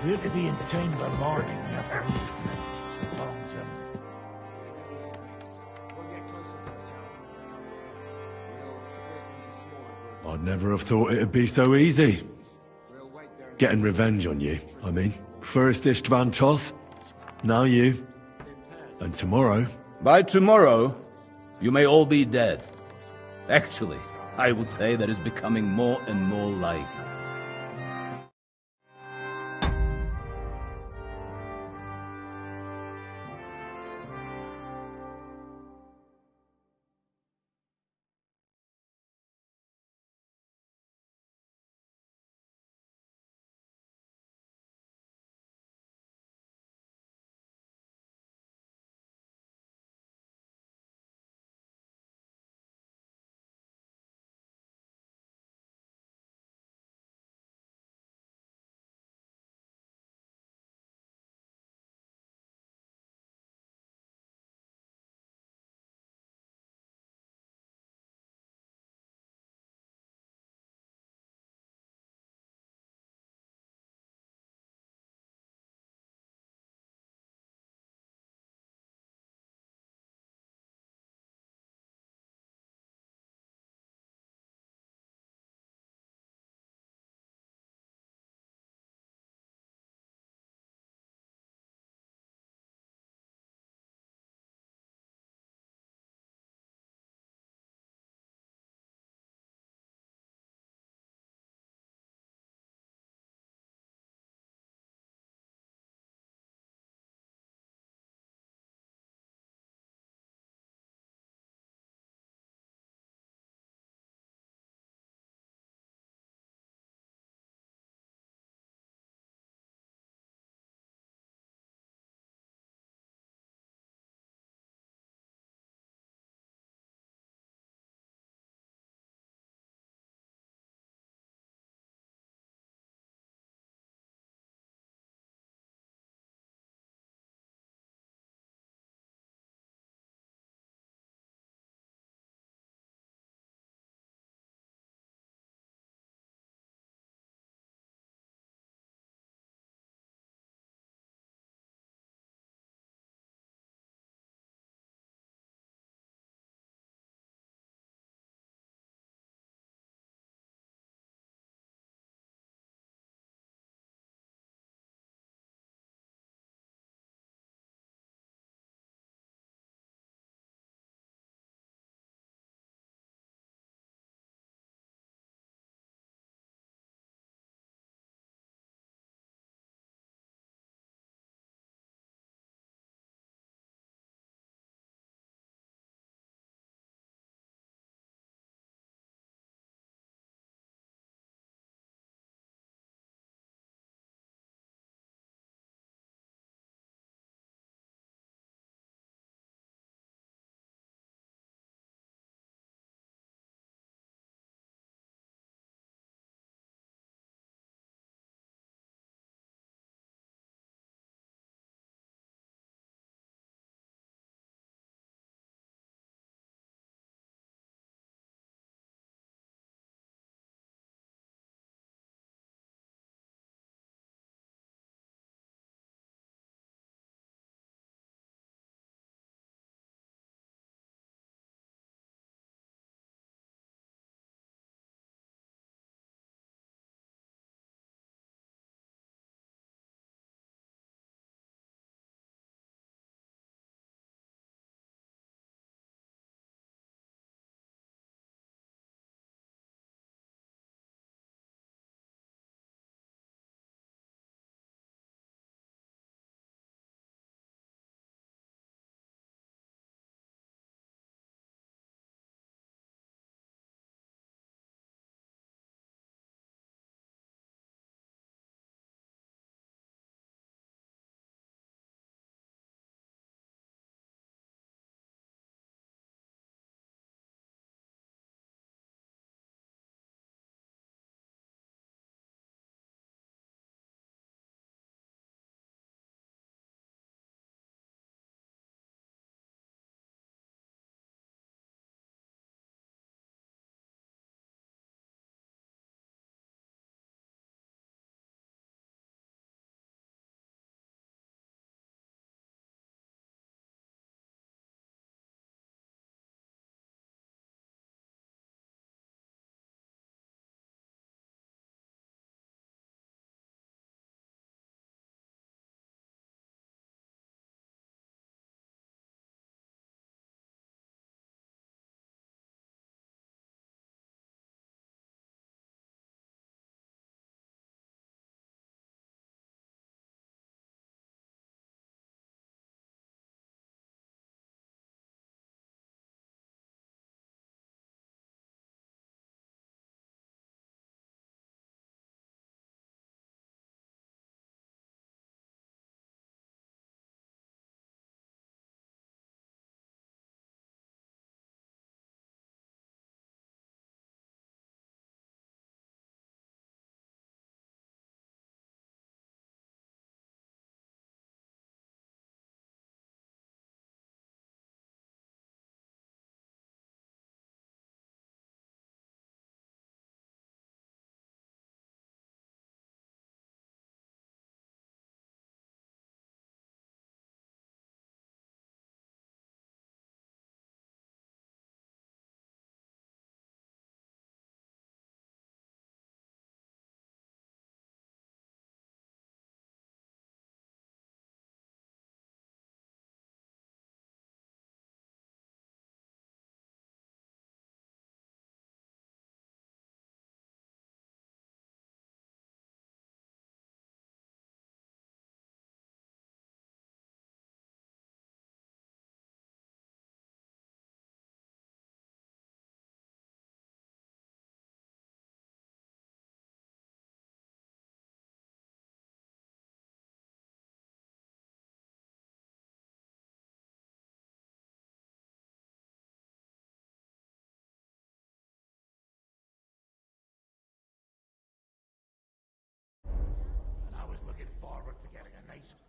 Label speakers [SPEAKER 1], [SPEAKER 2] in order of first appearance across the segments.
[SPEAKER 1] We'll be in town by morning after we it's a long journey.
[SPEAKER 2] We'll get closer to the town after the counterpart. We'll split into smaller groups.
[SPEAKER 3] I'd never have thought it'd be so easy.
[SPEAKER 2] We'll wait there and
[SPEAKER 3] Getting revenge on you, I mean. First Istvan Toth, now you. And tomorrow...
[SPEAKER 4] By tomorrow, you may all be dead. Actually, I would say that is becoming more and more likely.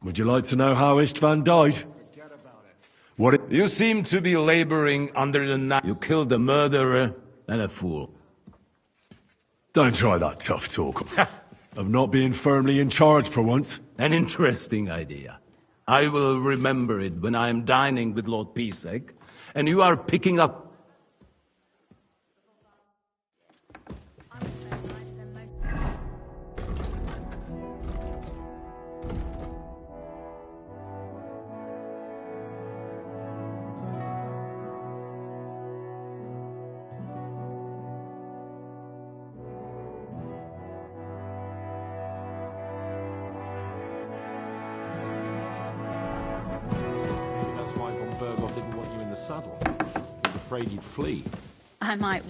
[SPEAKER 3] Would you like to know how Istvan died? What it...
[SPEAKER 4] You seem to be laboring under the knife. You killed a murderer and a fool.
[SPEAKER 3] Don't try that tough talk. Of not being firmly in charge for once.
[SPEAKER 4] An interesting idea. I will remember it when I am dining with Lord Pisek, and you are picking up...
[SPEAKER 5] Maybe that's why von Berghoff didn't want you in the saddle. He was afraid you'd flee.
[SPEAKER 6] I might.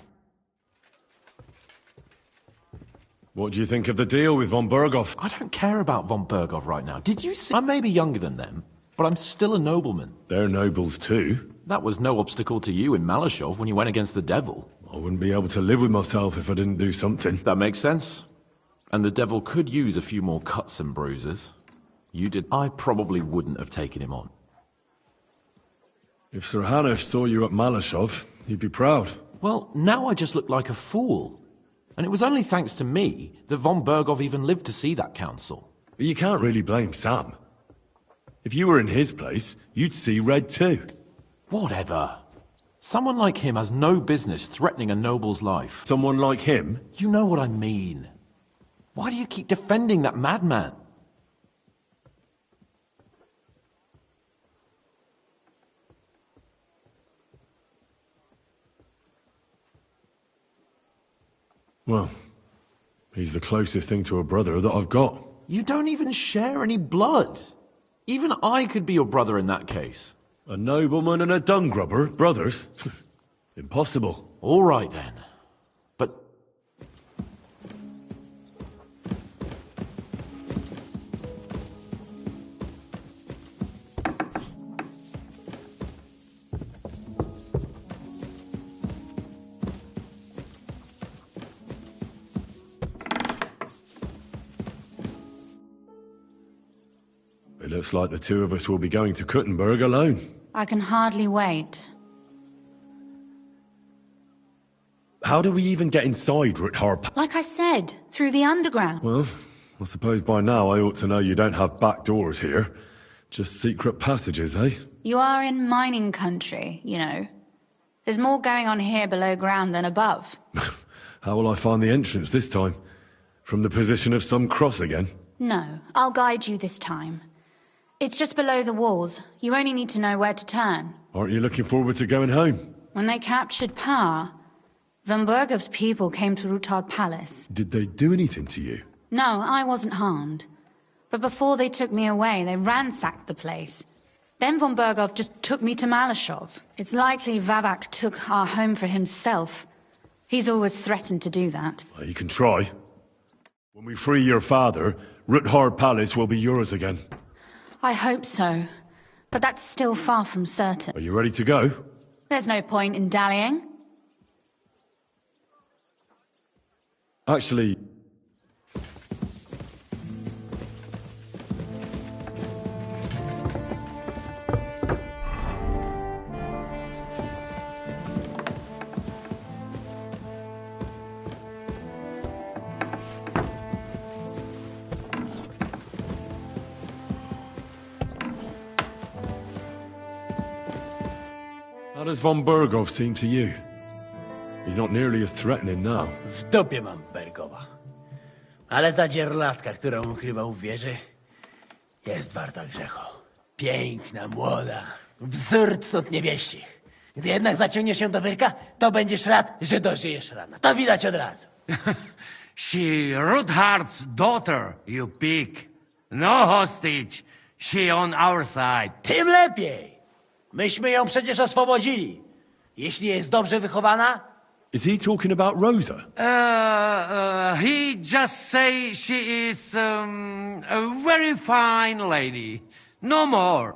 [SPEAKER 3] What do you think of the deal with von Berghoff?
[SPEAKER 5] I don't care about von Berghoff right now. Did you see? I may be younger than them, but I'm still a nobleman.
[SPEAKER 3] They're nobles too.
[SPEAKER 5] That was no obstacle to you in Malashov when you went against the devil.
[SPEAKER 3] I wouldn't be able to live with myself if I didn't do something.
[SPEAKER 5] That makes sense. And the devil could use a few more cuts and bruises. You did. I probably wouldn't have taken him on.
[SPEAKER 3] If Sir Hanush saw you at Malashov, he'd be proud.
[SPEAKER 5] Well, now I just look like a fool. And it was only thanks to me that von Berghoff even lived to see that council.
[SPEAKER 3] But you can't really blame Sam. If you were in his place, you'd see red too.
[SPEAKER 5] Whatever. Someone like him has no business threatening a noble's life.
[SPEAKER 3] Someone like him?
[SPEAKER 5] You know what I mean. Why do you keep defending that madman?
[SPEAKER 3] Well, he's the closest thing to a brother that I've got.
[SPEAKER 5] You don't even share any blood. Even I could be your brother in that case.
[SPEAKER 3] A nobleman and a dung grubber, brothers? Impossible.
[SPEAKER 5] All right then. But...
[SPEAKER 3] It looks like the two of us will be going to Kuttenberg alone.
[SPEAKER 6] I can hardly wait.
[SPEAKER 3] How do we even get inside Rithar?
[SPEAKER 6] Like I said, through the underground.
[SPEAKER 3] Well, I suppose by now I ought to know you don't have back doors here. Just secret passages, eh?
[SPEAKER 6] You are in mining country, you know. There's more going on here below ground than above.
[SPEAKER 3] How will I find the entrance this time? From the position of some cross again?
[SPEAKER 6] No, I'll guide you this time. It's just below the walls. You only need to know where to turn.
[SPEAKER 3] Aren't you looking forward to going home?
[SPEAKER 6] When they captured Pa, von Bergov's people came to Rutard Palace.
[SPEAKER 3] Did they do anything to you?
[SPEAKER 6] No, I wasn't harmed. But before they took me away, they ransacked the place. Then von Bergov just took me to Malashov. It's likely Vavak took our home for himself. He's always threatened to do that.
[SPEAKER 3] Well, you can try. When we free your father, Rutgard Palace will be yours again.
[SPEAKER 6] I hope so. But that's still far from certain.
[SPEAKER 3] Are you ready to go?
[SPEAKER 6] There's no point in dallying.
[SPEAKER 3] Actually... How does von Bergov seem to you? He's not nearly as threatening now.
[SPEAKER 7] W dupie mam Bergowa. Ale ta dzierlatka, którą ukrywał w wieży, jest warta grzechu. Piękna, młoda, wzór cnót niewieścich. Gdy jednak zaciągniesz się do wyrka, to będziesz rad, że dożyjesz rana. To widać od razu.
[SPEAKER 8] She Ruthard's daughter, you pig. No hostage. She on our side.
[SPEAKER 7] Tym lepiej. Myśmy ją przecież oswobodzili. Jeśli jest dobrze wychowana...
[SPEAKER 3] Is he talking about Rosa?
[SPEAKER 8] He just say she is a very fine lady. No more.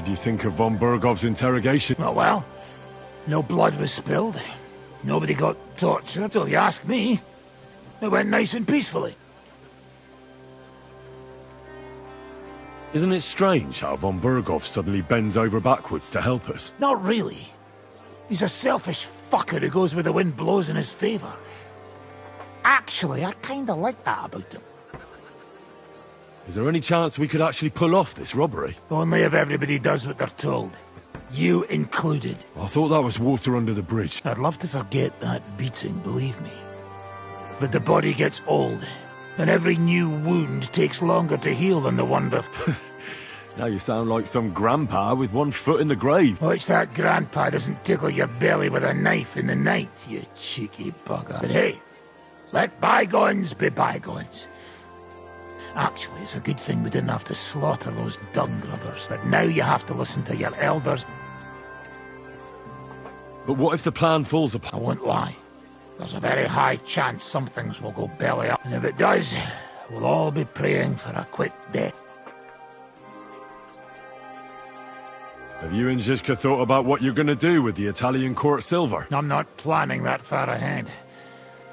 [SPEAKER 3] do you think of von Bergov's interrogation?
[SPEAKER 1] Oh, well, no blood was spilled. Nobody got tortured, so you ask me. It went nice and peacefully.
[SPEAKER 3] Isn't it strange how von Bergov suddenly bends over backwards to help us?
[SPEAKER 1] Not really. He's a selfish fucker who goes where the wind blows in his favor. Actually, I kinda like that about him.
[SPEAKER 3] Is there any chance we could actually pull off this robbery?
[SPEAKER 1] Only if everybody does what they're told. You included.
[SPEAKER 3] I thought that was water under the bridge.
[SPEAKER 1] I'd love to forget that beating, believe me. But the body gets old, and every new wound takes longer to heal than the one before.
[SPEAKER 3] Now you sound like some grandpa with one foot in the grave.
[SPEAKER 1] Watch that grandpa doesn't tickle your belly with a knife in the night, you cheeky bugger. But hey, let bygones be bygones. Actually, it's a good thing we didn't have to slaughter those dung grubbers. But now you have to listen to your elders.
[SPEAKER 3] But what if the plan falls
[SPEAKER 1] I
[SPEAKER 3] apart?
[SPEAKER 1] won't lie. There's a very high chance some things will go belly up. And if it does, we'll all be praying for a quick death.
[SPEAKER 3] Have you and Zizka thought about what you're gonna do with the Italian court silver?
[SPEAKER 1] I'm not planning that far ahead.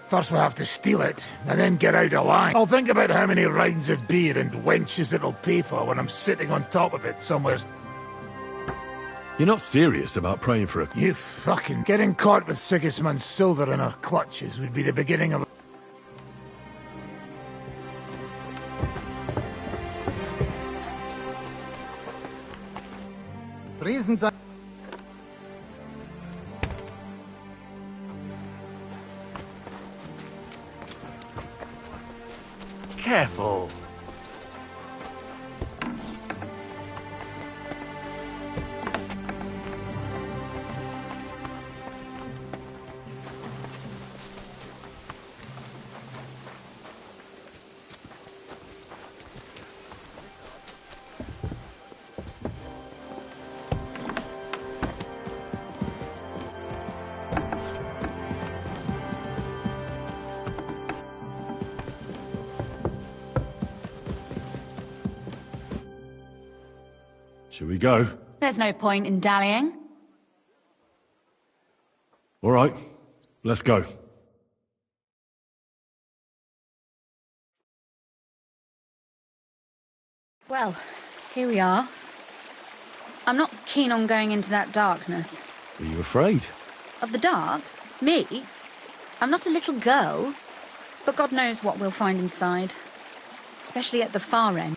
[SPEAKER 1] First we'll have to steal it, and then get out of line. I'll think about how many rounds of beer and wenches it'll pay for when I'm sitting on top of it somewhere.
[SPEAKER 3] You're not serious about praying for a...
[SPEAKER 1] You fucking... Getting caught with Sigismund's silver in our clutches would be the beginning of...
[SPEAKER 9] Reasons I...
[SPEAKER 7] Careful.
[SPEAKER 3] Should we go?
[SPEAKER 6] There's no point in dallying.
[SPEAKER 3] All right, let's go.
[SPEAKER 6] Well, here we are. I'm not keen on going into that darkness.
[SPEAKER 3] Are you afraid?
[SPEAKER 6] Of the dark? Me? I'm not a little girl. But God knows what we'll find inside. Especially at the far end.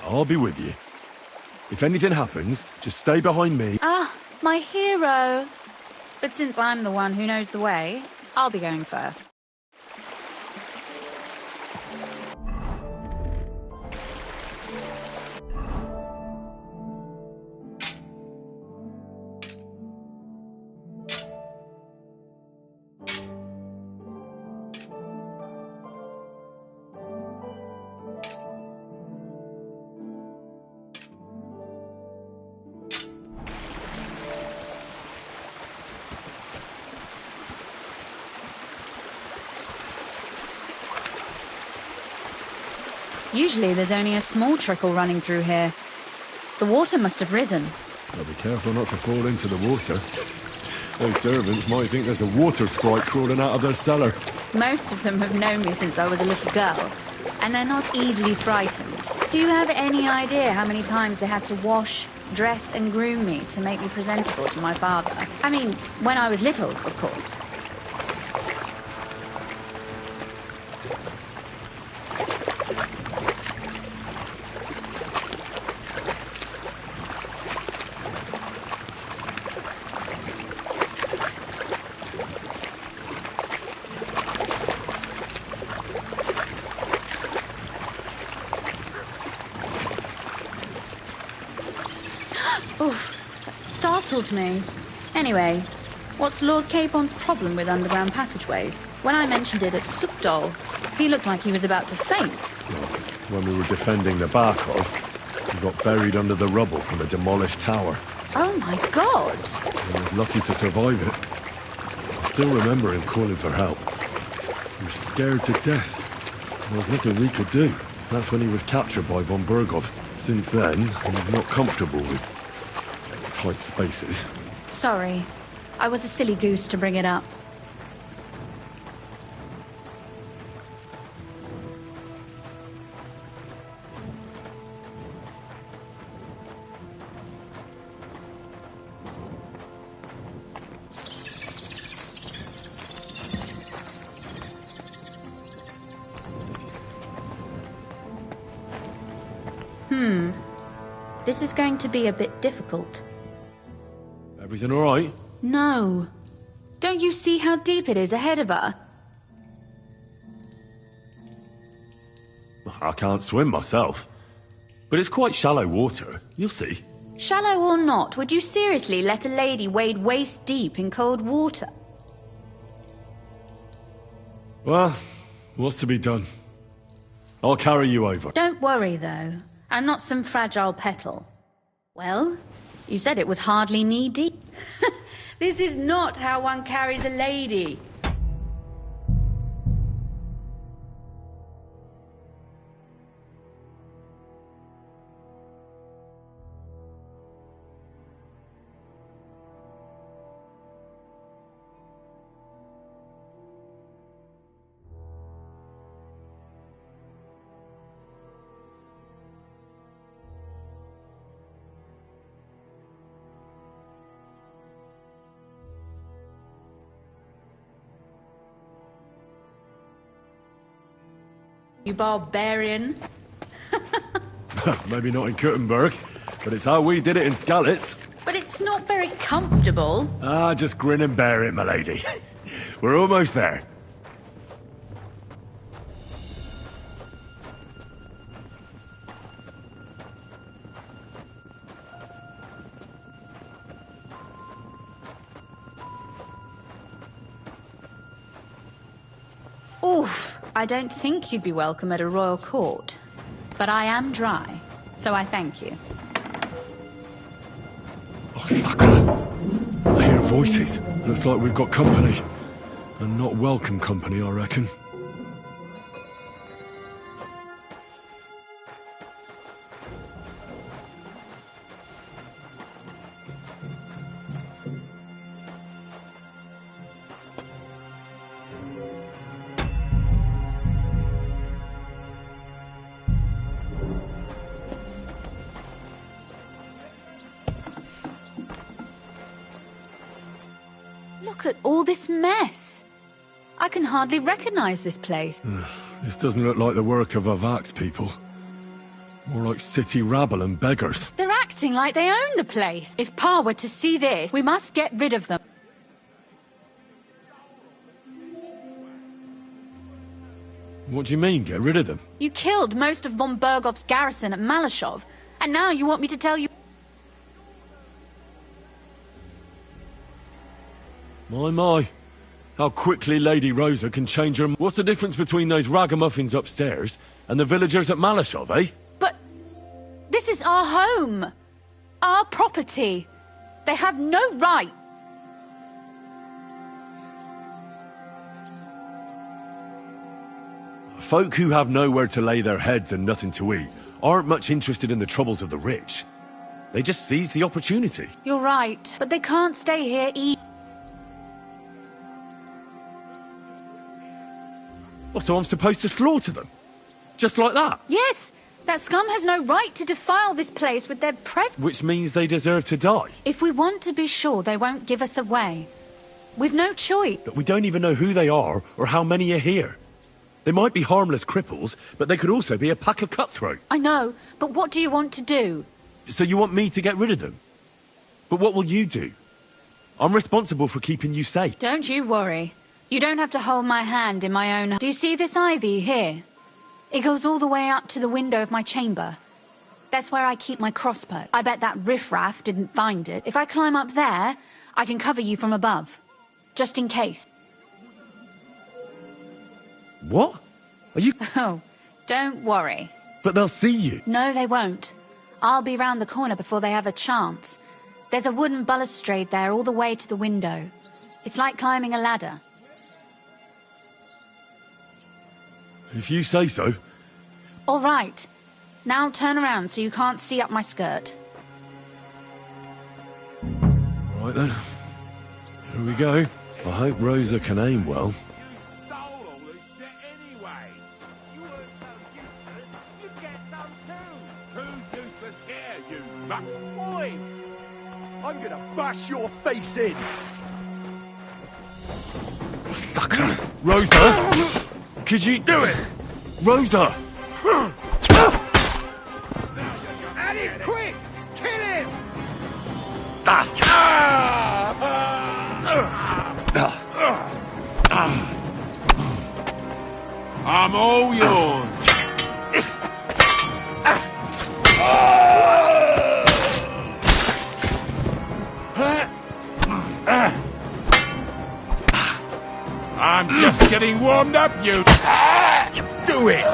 [SPEAKER 3] I'll be with you. If anything happens, just stay behind me.
[SPEAKER 6] Ah, my hero. But since I'm the one who knows the way, I'll be going first. Usually there's only a small trickle running through here. The water must have risen.
[SPEAKER 3] I'll be careful not to fall into the water. Those servants might think there's a water sprite crawling out of their cellar.
[SPEAKER 6] Most of them have known me since I was a little girl, and they're not easily frightened. Do you have any idea how many times they had to wash, dress and groom me to make me presentable to my father? I mean, when I was little, of course. Startled me. Anyway, what's Lord Capon's problem with underground passageways? When I mentioned it at Supdol, he looked like he was about to faint.
[SPEAKER 3] Well, when we were defending the Barkov, we got buried under the rubble from a demolished tower.
[SPEAKER 6] Oh my god!
[SPEAKER 3] I was lucky to survive it. I still remember him calling for help. He was scared to death. There was nothing we could do. That's when he was captured by von Berghoff. Since then, he's not comfortable with tight spaces.
[SPEAKER 6] Sorry. I was a silly goose to bring it up. This is going to be a bit difficult.
[SPEAKER 3] Everything all right?
[SPEAKER 6] No. Don't you see how deep it is ahead of her?
[SPEAKER 3] I can't swim myself. But it's quite shallow water. You'll see.
[SPEAKER 6] Shallow or not, would you seriously let a lady wade waist deep in cold water?
[SPEAKER 3] Well, what's to be done? I'll carry you over.
[SPEAKER 6] Don't worry, though. I'm not some fragile petal. Well, you said it was hardly knee-deep. This is not how one carries a lady. You barbarian.
[SPEAKER 3] Maybe not in Kuttenberg, but it's how we did it in Skalitz.
[SPEAKER 6] But it's not very comfortable.
[SPEAKER 3] Ah, just grin and bear it, my lady. We're almost there.
[SPEAKER 6] Oof. I don't think you'd be welcome at a royal court. But I am dry, so I thank you.
[SPEAKER 3] Oh, Sakura! I hear voices. Looks like we've got company. And not welcome company, I reckon.
[SPEAKER 6] Look at all this mess. I can hardly recognize this place.
[SPEAKER 3] This doesn't look like the work of Avak's people. More like city rabble and beggars.
[SPEAKER 6] They're acting like they own the place. If Pa were to see this, we must get rid of them.
[SPEAKER 3] What do you mean, get rid of them?
[SPEAKER 6] You killed most of von Bergoff's garrison at Malashov, and now you want me to tell you...
[SPEAKER 3] My. How quickly Lady Rosa can change her... What's the difference between those ragamuffins upstairs and the villagers at Malashov, eh?
[SPEAKER 6] But... this is our home. Our property. They have no right.
[SPEAKER 3] Folk who have nowhere to lay their heads and nothing to eat aren't much interested in the troubles of the rich. They just seize the opportunity.
[SPEAKER 6] You're right, but they can't stay here either.
[SPEAKER 3] Well, so I'm supposed to slaughter them? Just like that?
[SPEAKER 6] Yes, that scum has no right to defile this place with their presence.
[SPEAKER 3] Which means they deserve to die.
[SPEAKER 6] If we want to be sure they won't give us away, we've no choice.
[SPEAKER 3] But we don't even know who they are or how many are here. They might be harmless cripples, but they could also be a pack of cutthroat.
[SPEAKER 6] I know, but what do you want to do?
[SPEAKER 3] So you want me to get rid of them? But what will you do? I'm responsible for keeping you safe.
[SPEAKER 6] Don't you worry. You don't have to hold my hand in my own... Do you see this ivy here? It goes all the way up to the window of my chamber. That's where I keep my crossbow. I bet that riffraff didn't find it. If I climb up there, I can cover you from above. Just in case.
[SPEAKER 3] What? Are you...
[SPEAKER 6] Oh, don't worry.
[SPEAKER 3] But they'll see you.
[SPEAKER 6] No, they won't. I'll be round the corner before they have a chance. There's a wooden balustrade there all the way to the window. It's like climbing a ladder.
[SPEAKER 3] If you say so.
[SPEAKER 6] All right. Now turn around so you can't see up my skirt.
[SPEAKER 3] Right then. Here we go. I hope Rosa can aim well.
[SPEAKER 1] You stole all this shit anyway. You weren't so useless. You get some too. Who's useless here, you muck? Oi!
[SPEAKER 9] I'm gonna bash your face in!
[SPEAKER 3] Sucker! Rosa! Could you do it? Rosa!
[SPEAKER 1] At him, quick! Kill him!
[SPEAKER 8] I'm all yours. I'm just getting warmed up, you.
[SPEAKER 1] Do it!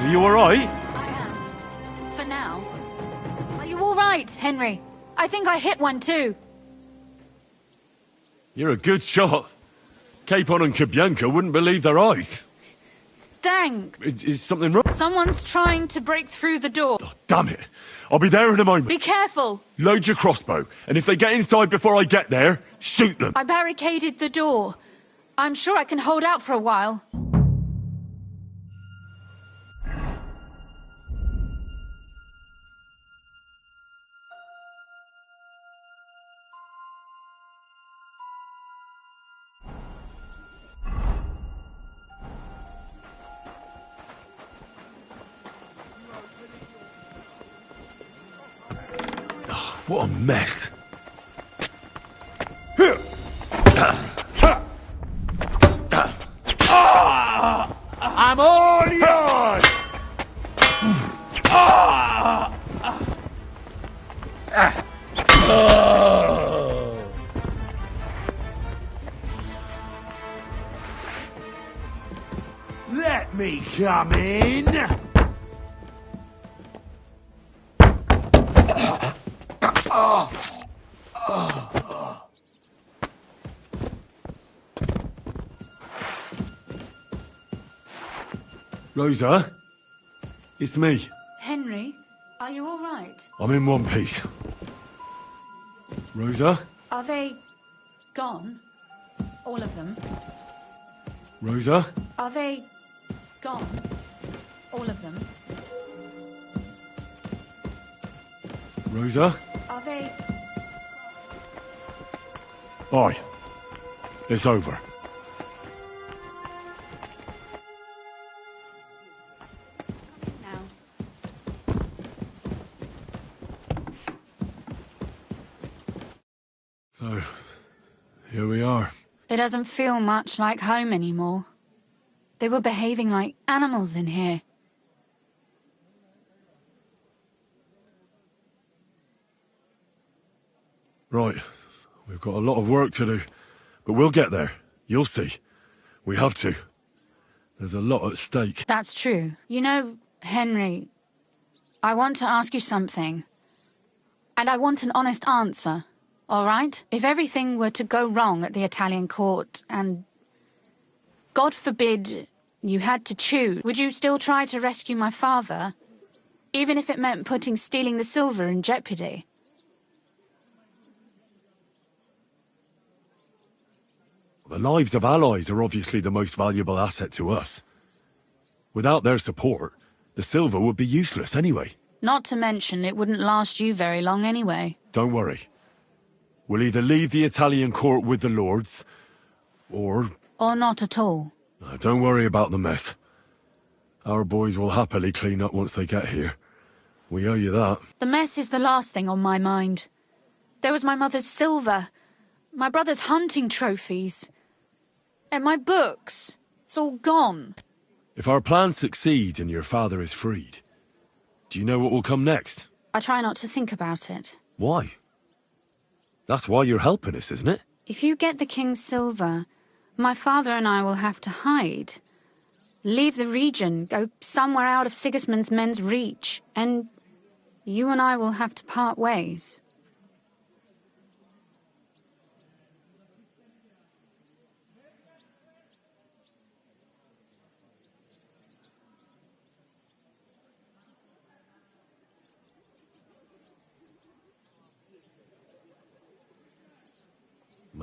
[SPEAKER 3] Are you alright?
[SPEAKER 6] I am. For now. Are you all right, Henry? I think I hit one too.
[SPEAKER 3] You're a good shot. Capon and Cabianca wouldn't believe their eyes.
[SPEAKER 6] Thanks.
[SPEAKER 3] Is something wrong?
[SPEAKER 6] Someone's trying to break through the door.
[SPEAKER 3] Damn it. I'll be there in a moment.
[SPEAKER 6] Be careful.
[SPEAKER 3] Load your crossbow, and if they get inside before I get there, shoot them.
[SPEAKER 6] I barricaded the door. I'm sure I can hold out for a while.
[SPEAKER 3] What a mess.
[SPEAKER 1] I'm all yours! Let me come in!
[SPEAKER 3] Rosa? It's me.
[SPEAKER 6] Henry, are you all right?
[SPEAKER 3] I'm in one piece. Rosa?
[SPEAKER 6] Are they gone? All of them?
[SPEAKER 3] Rosa?
[SPEAKER 6] Are they gone? All of them?
[SPEAKER 3] Rosa?
[SPEAKER 6] Are they...
[SPEAKER 3] Aye. It's over.
[SPEAKER 6] now?
[SPEAKER 3] So, here we are.
[SPEAKER 6] It doesn't feel much like home anymore. They were behaving like animals in here.
[SPEAKER 3] Right. We've got a lot of work to do. But we'll get there. You'll see. We have to. There's a lot at stake.
[SPEAKER 6] That's true. You know, Henry, I want to ask you something. And I want an honest answer, all right? If everything were to go wrong at the Italian court and, God forbid, you had to choose, would you still try to rescue my father? Even if it meant putting stealing the silver in jeopardy?
[SPEAKER 3] The lives of allies are obviously the most valuable asset to us. Without their support, the silver would be useless anyway.
[SPEAKER 6] Not to mention, it wouldn't last you very long anyway.
[SPEAKER 3] Don't worry. We'll either leave the Italian court with the lords, or...
[SPEAKER 6] Or not at all.
[SPEAKER 3] Don't worry about the mess. Our boys will happily clean up once they get here. We owe you that.
[SPEAKER 6] The mess is the last thing on my mind. There was my mother's silver, my brother's hunting trophies, and my books. It's all gone.
[SPEAKER 3] If our plan succeeds and your father is freed, do you know what will come next?
[SPEAKER 6] I try not to think about it.
[SPEAKER 3] Why? That's why you're helping us, isn't it?
[SPEAKER 6] If you get the king's silver, my father and I will have to hide. Leave the region, go somewhere out of Sigismund's men's reach, and you and I will have to part ways.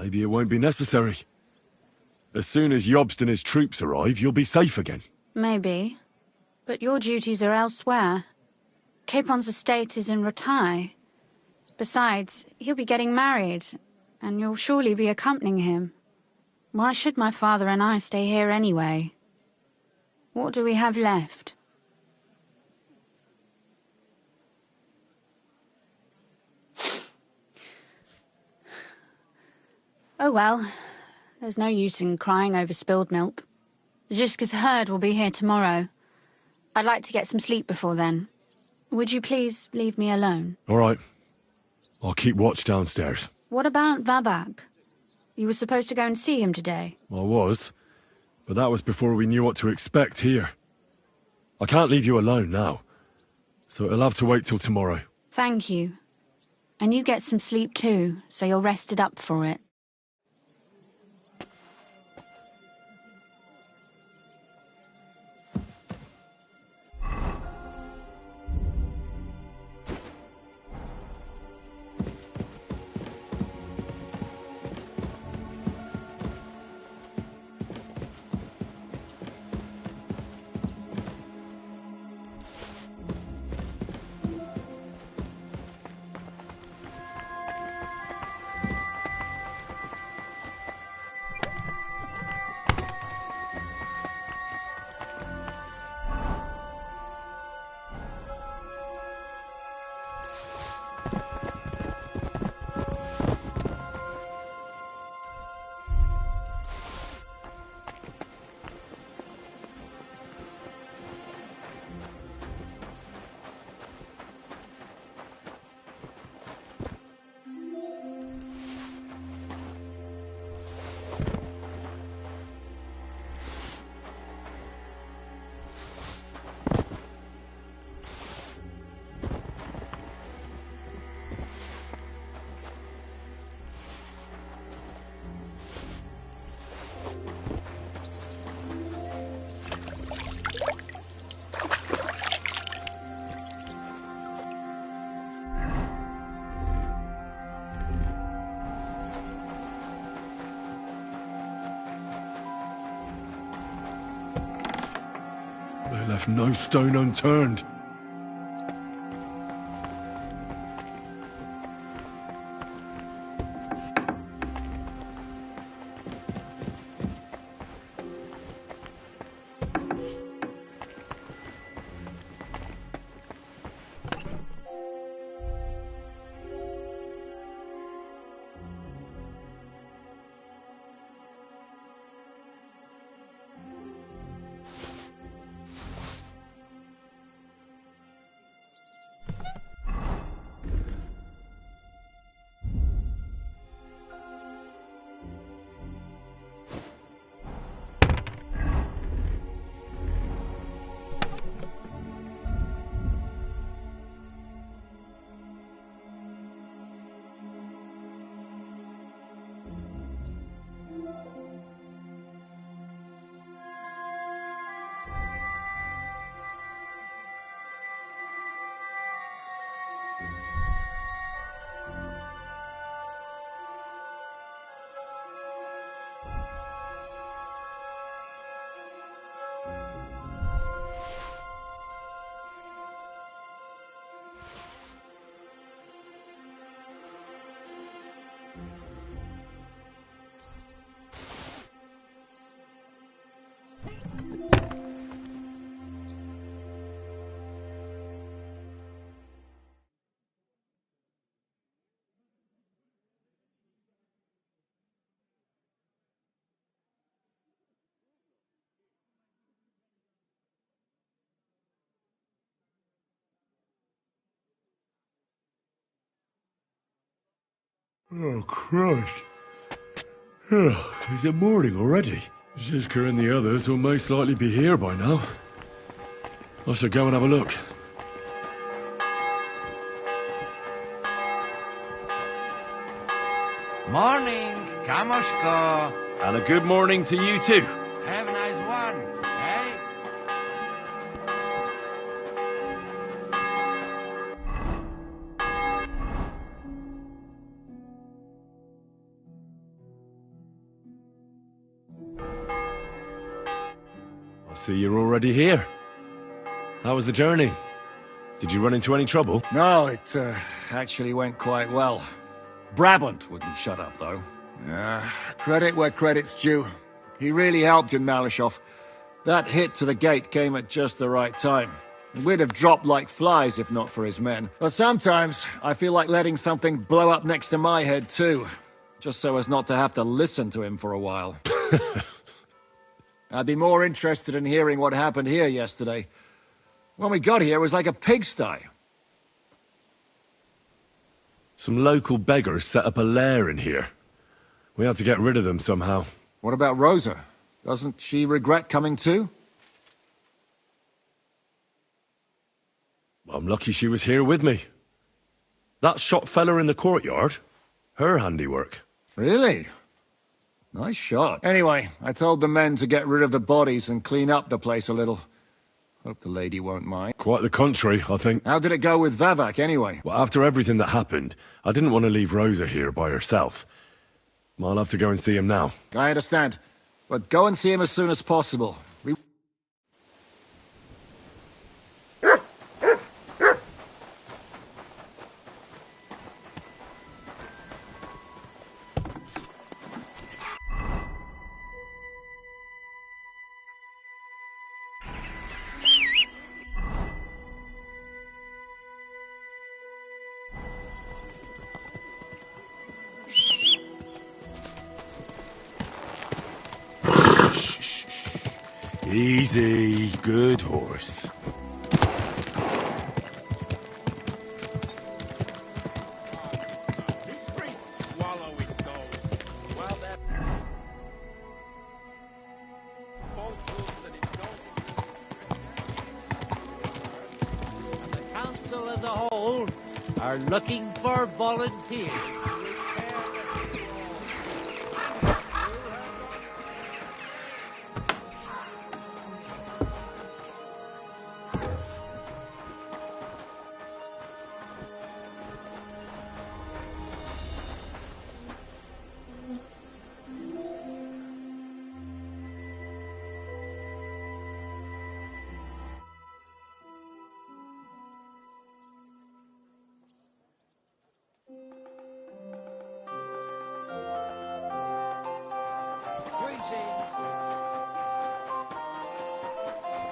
[SPEAKER 3] Maybe it won't be necessary. As soon as Jobst and his troops arrive, you'll be safe again.
[SPEAKER 6] Maybe. But your duties are elsewhere. Capon's estate is in Ratai. Besides, he'll be getting married, and you'll surely be accompanying him. Why should my father and I stay here anyway? What do we have left? Oh well, there's no use in crying over spilled milk. Ziska's herd will be here tomorrow. I'd like to get some sleep before then. Would you please leave me alone?
[SPEAKER 3] All right. I'll keep watch downstairs.
[SPEAKER 6] What about Vabak? You were supposed to go and see him today.
[SPEAKER 3] I was, but that was before we knew what to expect here. I can't leave you alone now, so it'll have to wait till tomorrow.
[SPEAKER 6] Thank you. And you get some sleep too, so you're rested up for it.
[SPEAKER 3] They left no stone unturned. Oh, Christ. Is it morning already? Ziska and the others will most likely be here by now. I should go and have a look.
[SPEAKER 10] Morning, Kamoshko.
[SPEAKER 3] And a good morning to you too.
[SPEAKER 10] Have a nice one, eh?
[SPEAKER 3] See, you're already here. How was the journey? Did you run into any trouble?
[SPEAKER 11] No, it actually went quite well. Brabant wouldn't shut up, though. Credit where credit's due. He really helped in Malishov. That hit to the gate came at just the right time. We'd have dropped like flies if not for his men. But sometimes, I feel like letting something blow up next to my head too. Just so as not to have to listen to him for a while. I'd be more interested in hearing what happened here yesterday. When we got here, it was like a pigsty.
[SPEAKER 3] Some local beggars set up a lair in here. We have to get rid of them somehow.
[SPEAKER 11] What about Rosa? Doesn't she regret coming too?
[SPEAKER 3] I'm lucky she was here with me. That shot fella in the courtyard, her handiwork.
[SPEAKER 11] Really? Nice shot. Anyway, I told the men to get rid of the bodies and clean up the place a little. Hope the lady won't mind.
[SPEAKER 3] Quite the contrary, I think.
[SPEAKER 11] How did it go with Vavak, anyway?
[SPEAKER 3] Well, after everything that happened, I didn't want to leave Rosa here by herself. I'll have to go and see him now.
[SPEAKER 11] I understand. But go and see him as soon as possible.
[SPEAKER 12] Easy, good horse.
[SPEAKER 10] The council as a whole are looking for volunteers.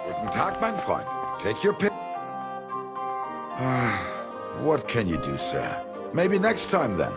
[SPEAKER 13] Guten Tag, mein Freund. Take your pick. What can you do, sir? Maybe next time, then.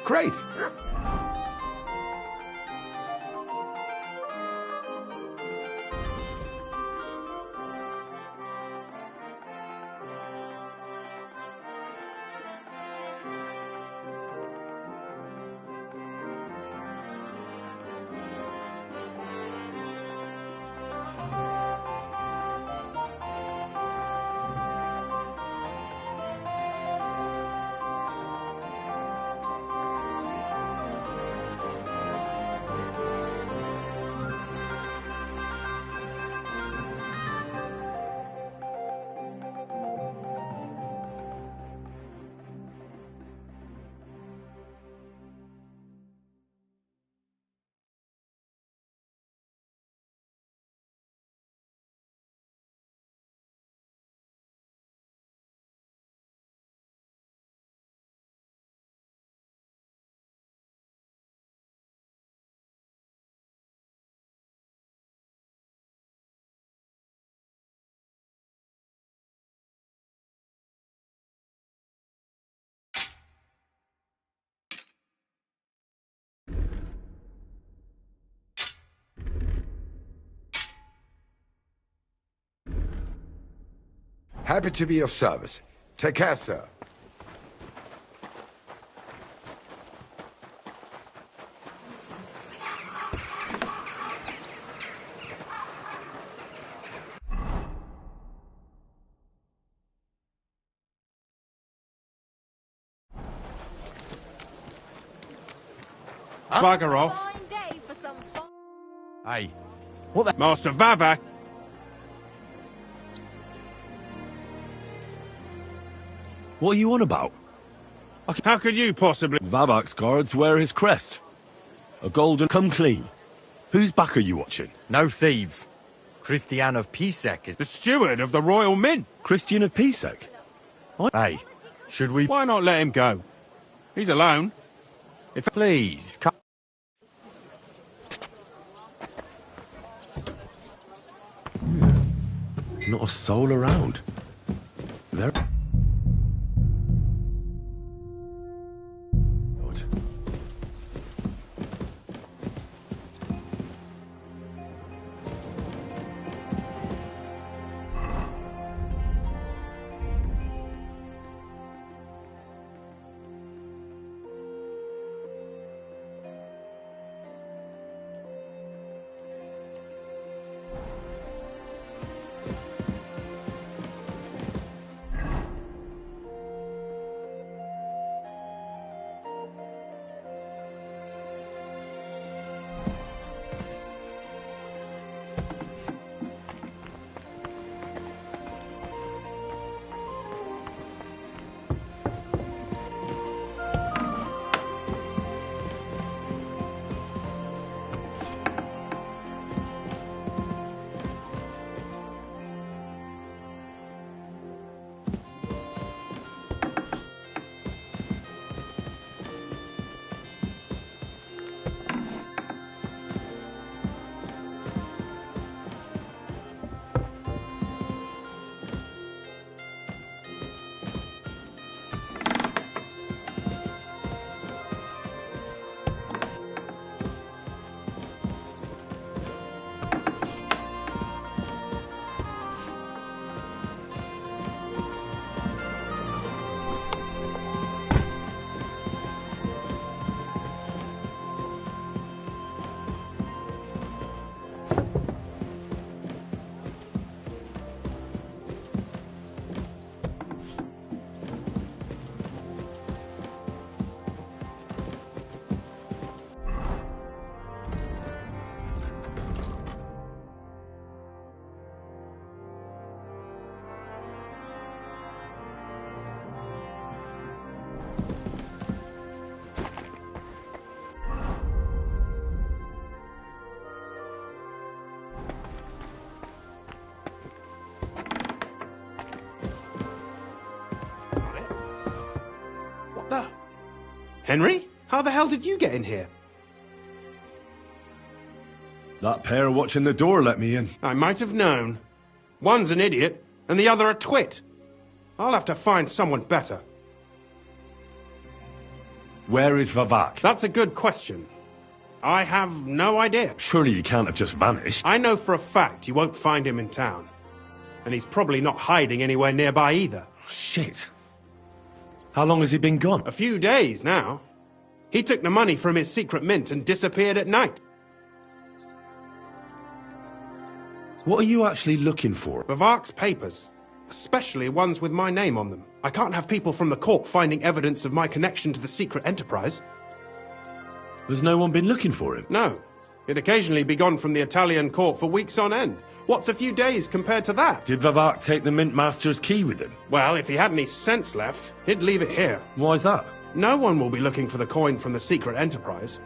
[SPEAKER 13] Great. Happy to be of service. Take care, sir.
[SPEAKER 8] Bugger off.
[SPEAKER 10] Hey.
[SPEAKER 8] What the? Master Vavak.
[SPEAKER 3] What are you on about?
[SPEAKER 8] How could you possibly?
[SPEAKER 3] Vavak's guards wear his crest. A golden come clean. Whose back are you watching?
[SPEAKER 10] No thieves. Christian of Pisek is
[SPEAKER 8] The steward of the Royal Mint.
[SPEAKER 3] Christian of Pisek?
[SPEAKER 10] Hey, should we...
[SPEAKER 8] Why not let him go? He's alone.
[SPEAKER 10] If please, come...
[SPEAKER 3] Not a soul around. Very... Odd.
[SPEAKER 8] Henry? How the hell did you get in here?
[SPEAKER 3] That pair watching the door let me in.
[SPEAKER 8] I might have known. One's an idiot, and the other a twit. I'll have to find someone better.
[SPEAKER 3] Where is Vavak?
[SPEAKER 8] That's a good question. I have no idea.
[SPEAKER 3] Surely he can't have just vanished.
[SPEAKER 8] I know for a fact you won't find him in town. And he's probably not hiding anywhere nearby either.
[SPEAKER 3] Shit. How long has he been gone?
[SPEAKER 8] A few days now. He took the money from his secret mint and disappeared at night.
[SPEAKER 3] What are you actually looking for?
[SPEAKER 8] Vavak's papers. Especially ones with my name on them. I can't have people from the court finding evidence of my connection to the secret enterprise.
[SPEAKER 3] Has no one been looking for him?
[SPEAKER 8] No. He'd occasionally be gone from the Italian court for weeks on end. What's a few days compared to that?
[SPEAKER 3] Did Vavak take the Mint Master's key with him?
[SPEAKER 8] Well, if he had any sense left, he'd leave it here.
[SPEAKER 3] Why's that?
[SPEAKER 8] No one will be looking for the coin from the secret enterprise.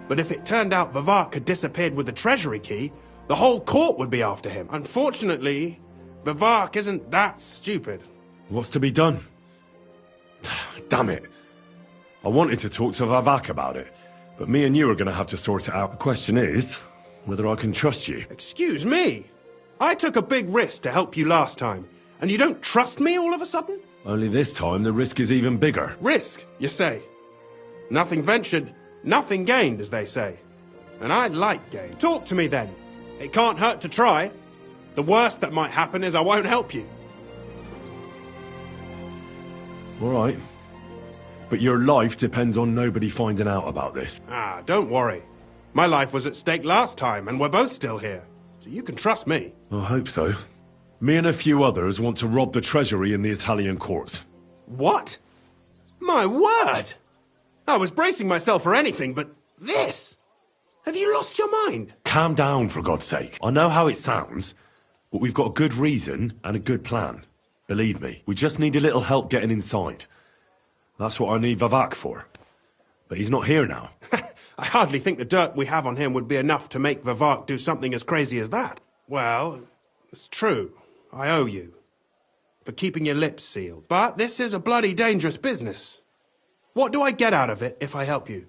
[SPEAKER 8] But if it turned out Vavak had disappeared with the treasury key, the whole court would be after him. Unfortunately, Vavak isn't that stupid.
[SPEAKER 3] What's to be done? Damn it. I wanted to talk to Vavak about it, but me and you are going to have to sort it out. The question is, whether I can trust you.
[SPEAKER 8] Excuse me? I took a big risk to help you last time, and you don't trust me all of a sudden?
[SPEAKER 3] Only this time the risk is even bigger.
[SPEAKER 8] Risk, you say? Nothing ventured, nothing gained, as they say. And I like gain. Talk to me then. It can't hurt to try. The worst that might happen is I won't help you.
[SPEAKER 3] All right. But your life depends on nobody finding out about this.
[SPEAKER 8] Ah, don't worry. My life was at stake last time, and we're both still here. So you can trust me.
[SPEAKER 3] I hope so. Me and a few others want to rob the treasury in the Italian courts.
[SPEAKER 8] What? My word! I was bracing myself for anything, but this? Have you lost your mind?
[SPEAKER 3] Calm down, for God's sake. I know how it sounds, but we've got a good reason and a good plan. Believe me, we just need a little help getting inside. That's what I need Vavak for. But he's not here now.
[SPEAKER 8] I hardly think the dirt we have on him would be enough to make Vavak do something as crazy as that. Well, it's true. I owe you. For keeping your lips sealed. But this is a bloody dangerous business. What do I get out of it if I help you?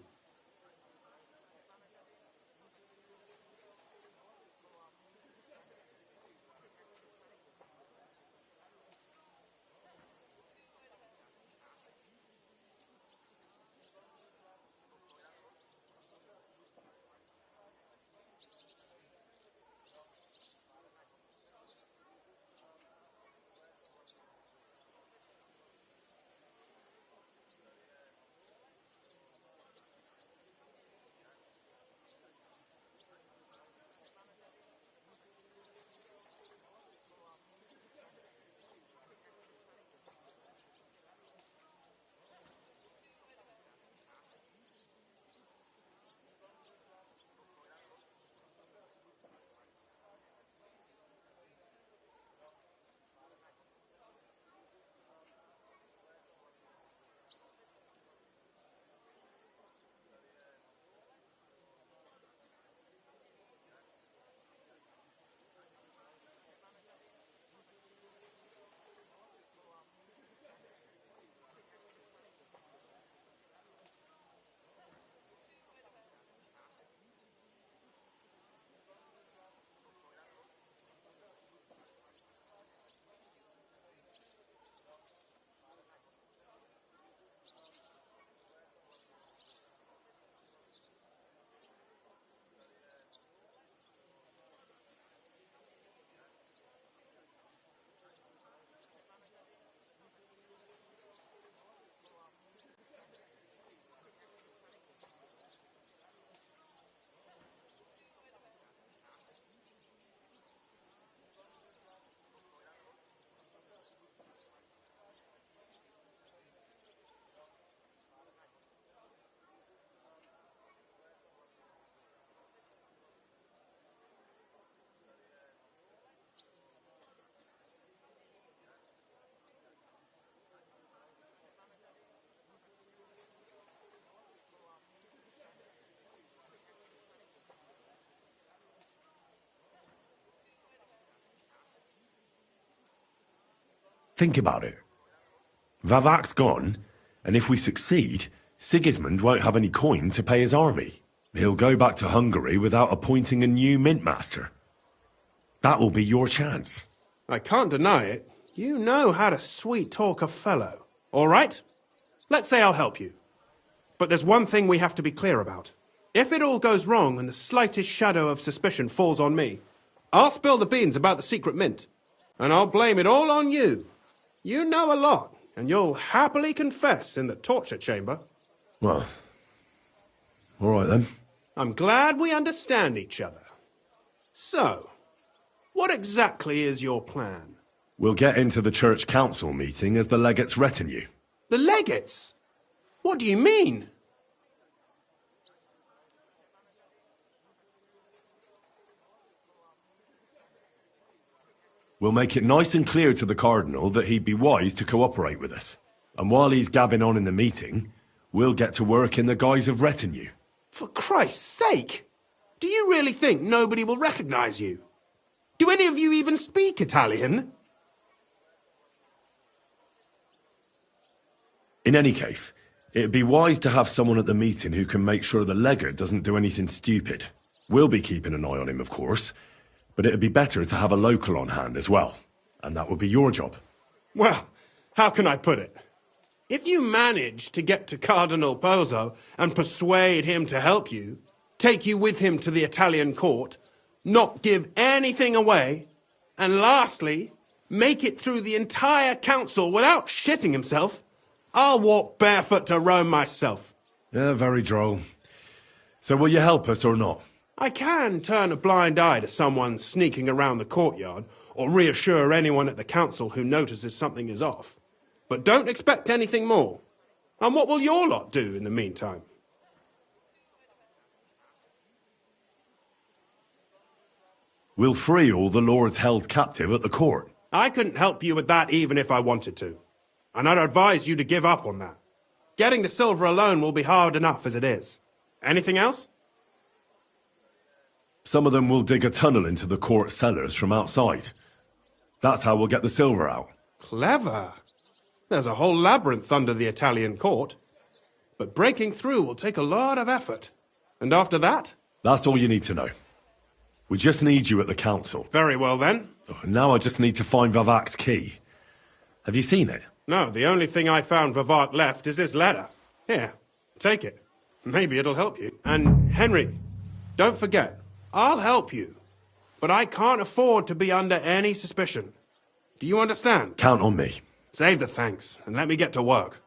[SPEAKER 3] Think about it. Vavak's gone, and if we succeed, Sigismund won't have any coin to pay his army. He'll go back to Hungary without appointing a new mint master. That will be your chance.
[SPEAKER 8] I can't deny it. You know how to sweet-talk a fellow. All right? Let's say I'll help you. But there's one thing we have to be clear about. If it all goes wrong and the slightest shadow of suspicion falls on me, I'll spill the beans about the secret mint. And I'll blame it all on you. You know a lot, and you'll happily confess in the torture chamber.
[SPEAKER 3] Well, all right then.
[SPEAKER 8] I'm glad we understand each other. So, what exactly is your plan?
[SPEAKER 3] We'll get into the church council meeting as the legate's retinue.
[SPEAKER 8] The legates? What do you mean?
[SPEAKER 3] We'll make it nice and clear to the Cardinal that he'd be wise to cooperate with us. And while he's gabbing on in the meeting, we'll get to work in the guise of retinue.
[SPEAKER 8] For Christ's sake! Do you really think nobody will recognize you? Do any of you even speak Italian?
[SPEAKER 3] In any case, it'd be wise to have someone at the meeting who can make sure the legate doesn't do anything stupid. We'll be keeping an eye on him, of course, but it'd be better to have a local on hand as well. And that would be your job.
[SPEAKER 8] Well, how can I put it? If you manage to get to Cardinal Pozzo and persuade him to help you, take you with him to the Italian court, not give anything away, and lastly, make it through the entire council without shitting himself, I'll walk barefoot to Rome myself.
[SPEAKER 3] Yeah, very droll. So will you help us or not?
[SPEAKER 8] I can turn a blind eye to someone sneaking around the courtyard, or reassure anyone at the council who notices something is off. But don't expect anything more. And what will your lot do in the meantime?
[SPEAKER 3] We'll free all the lords held captive at the court.
[SPEAKER 8] I couldn't help you with that even if I wanted to. And I'd advise you to give up on that. Getting the silver alone will be hard enough as it is. Anything else?
[SPEAKER 3] Some of them will dig a tunnel into the court cellars from outside. That's how we'll get the silver out.
[SPEAKER 8] Clever. There's a whole labyrinth under the Italian court. But breaking through will take a lot of effort. And after that?
[SPEAKER 3] That's all you need to know. We just need you at the council.
[SPEAKER 8] Very well then.
[SPEAKER 3] Now I just need to find Vavak's key. Have you seen it?
[SPEAKER 8] No, the only thing I found Vavak left is this letter. Here, take it. Maybe it'll help you. And Henry, don't forget, I'll help you. But I can't afford to be under any suspicion. Do you understand?
[SPEAKER 3] Count on me.
[SPEAKER 8] Save the thanks, and let me get to work.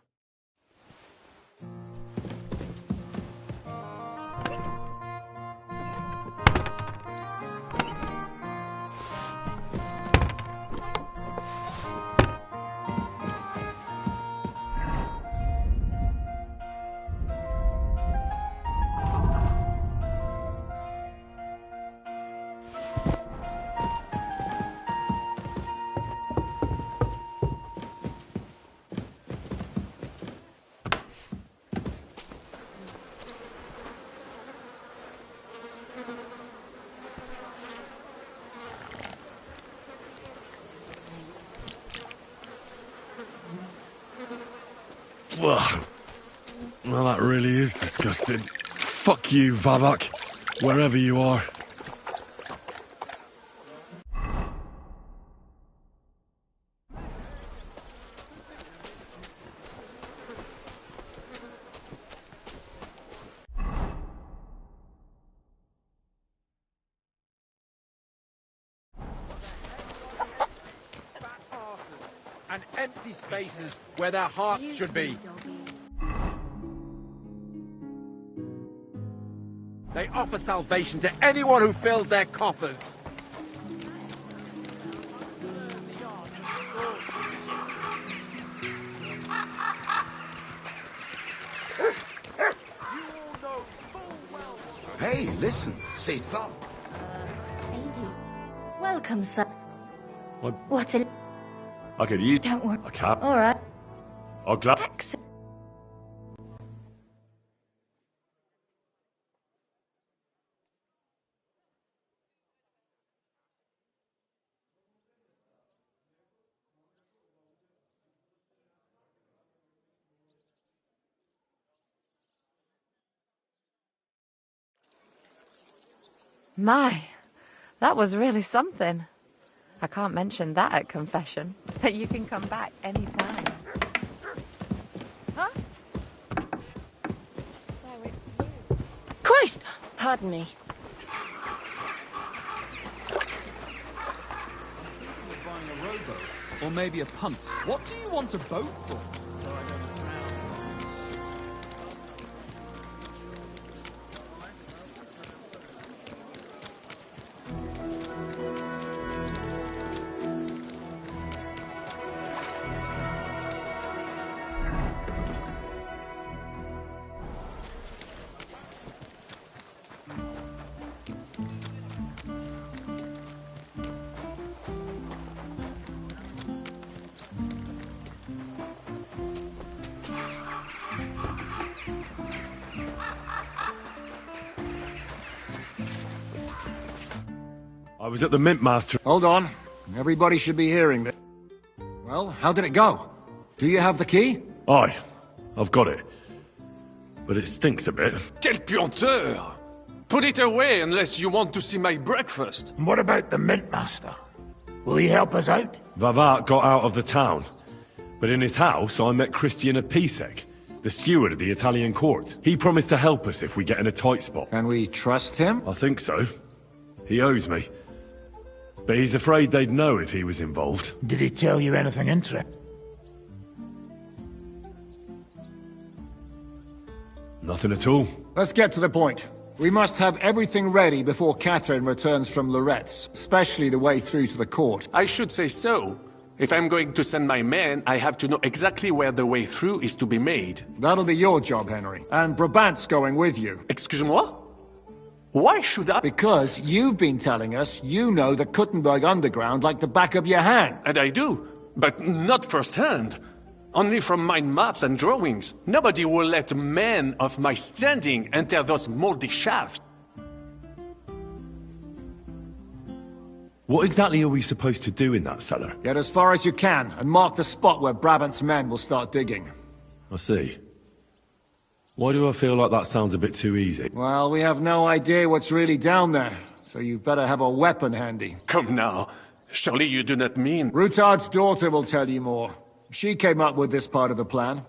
[SPEAKER 3] Ugh. Well, that really is disgusting. Fuck you, Vavak, wherever you are.
[SPEAKER 9] And empty spaces where their hearts should be. They offer salvation to anyone who fills their coffers.
[SPEAKER 13] Hey, listen, say something.
[SPEAKER 14] Thank you. Welcome, sir.
[SPEAKER 3] What?
[SPEAKER 14] What's it?
[SPEAKER 3] I could use.
[SPEAKER 14] Don't worry.
[SPEAKER 3] I can't.
[SPEAKER 14] All right.
[SPEAKER 3] I'll glad.
[SPEAKER 15] My, that was really something. I can't mention that at confession, but you can come back anytime. Huh?
[SPEAKER 14] Christ! Pardon me.
[SPEAKER 2] Buying a rowboat, or maybe a punt. What do you want a boat for?
[SPEAKER 3] I was at the Mint Master.
[SPEAKER 11] Hold on. Everybody should be hearing this. Well, how did it go? Do you have the key?
[SPEAKER 3] Aye, I've got it. But it stinks a bit.
[SPEAKER 16] Quelle puanteur! Put it away unless you want to see my breakfast.
[SPEAKER 1] And what about the Mint Master? Will he help us out?
[SPEAKER 3] Vavak got out of the town. But in his house, I met Christian Pisek, the steward of the Italian court. He promised to help us if we get in a tight spot.
[SPEAKER 11] Can we trust him?
[SPEAKER 3] I think so. He owes me. But he's afraid they'd know if he was involved.
[SPEAKER 1] Did he tell you anything interesting?
[SPEAKER 3] Nothing at all.
[SPEAKER 11] Let's get to the point. We must have everything ready before Catherine returns from Loretz, especially the way through to the court.
[SPEAKER 16] I should say so. If I'm going to send my men, I have to know exactly where the way through is to be made.
[SPEAKER 11] That'll be your job, Henry. And Brabant's going with you.
[SPEAKER 16] Excuse-moi? Why should I?
[SPEAKER 11] Because you've been telling us you know the Kuttenberg underground like the back of your hand.
[SPEAKER 16] And I do, but not firsthand. Only from mind maps and drawings. Nobody will let men of my standing enter those moldy shafts.
[SPEAKER 3] What exactly are we supposed to do in that cellar?
[SPEAKER 11] Get as far as you can, and mark the spot where Brabant's men will start digging.
[SPEAKER 3] I see. Why do I feel like that sounds a bit too easy?
[SPEAKER 11] Well, we have no idea what's really down there, so you better have a weapon handy.
[SPEAKER 16] Come now. Surely you do not mean...
[SPEAKER 11] Rutard's daughter will tell you more. She came up with this part of the plan.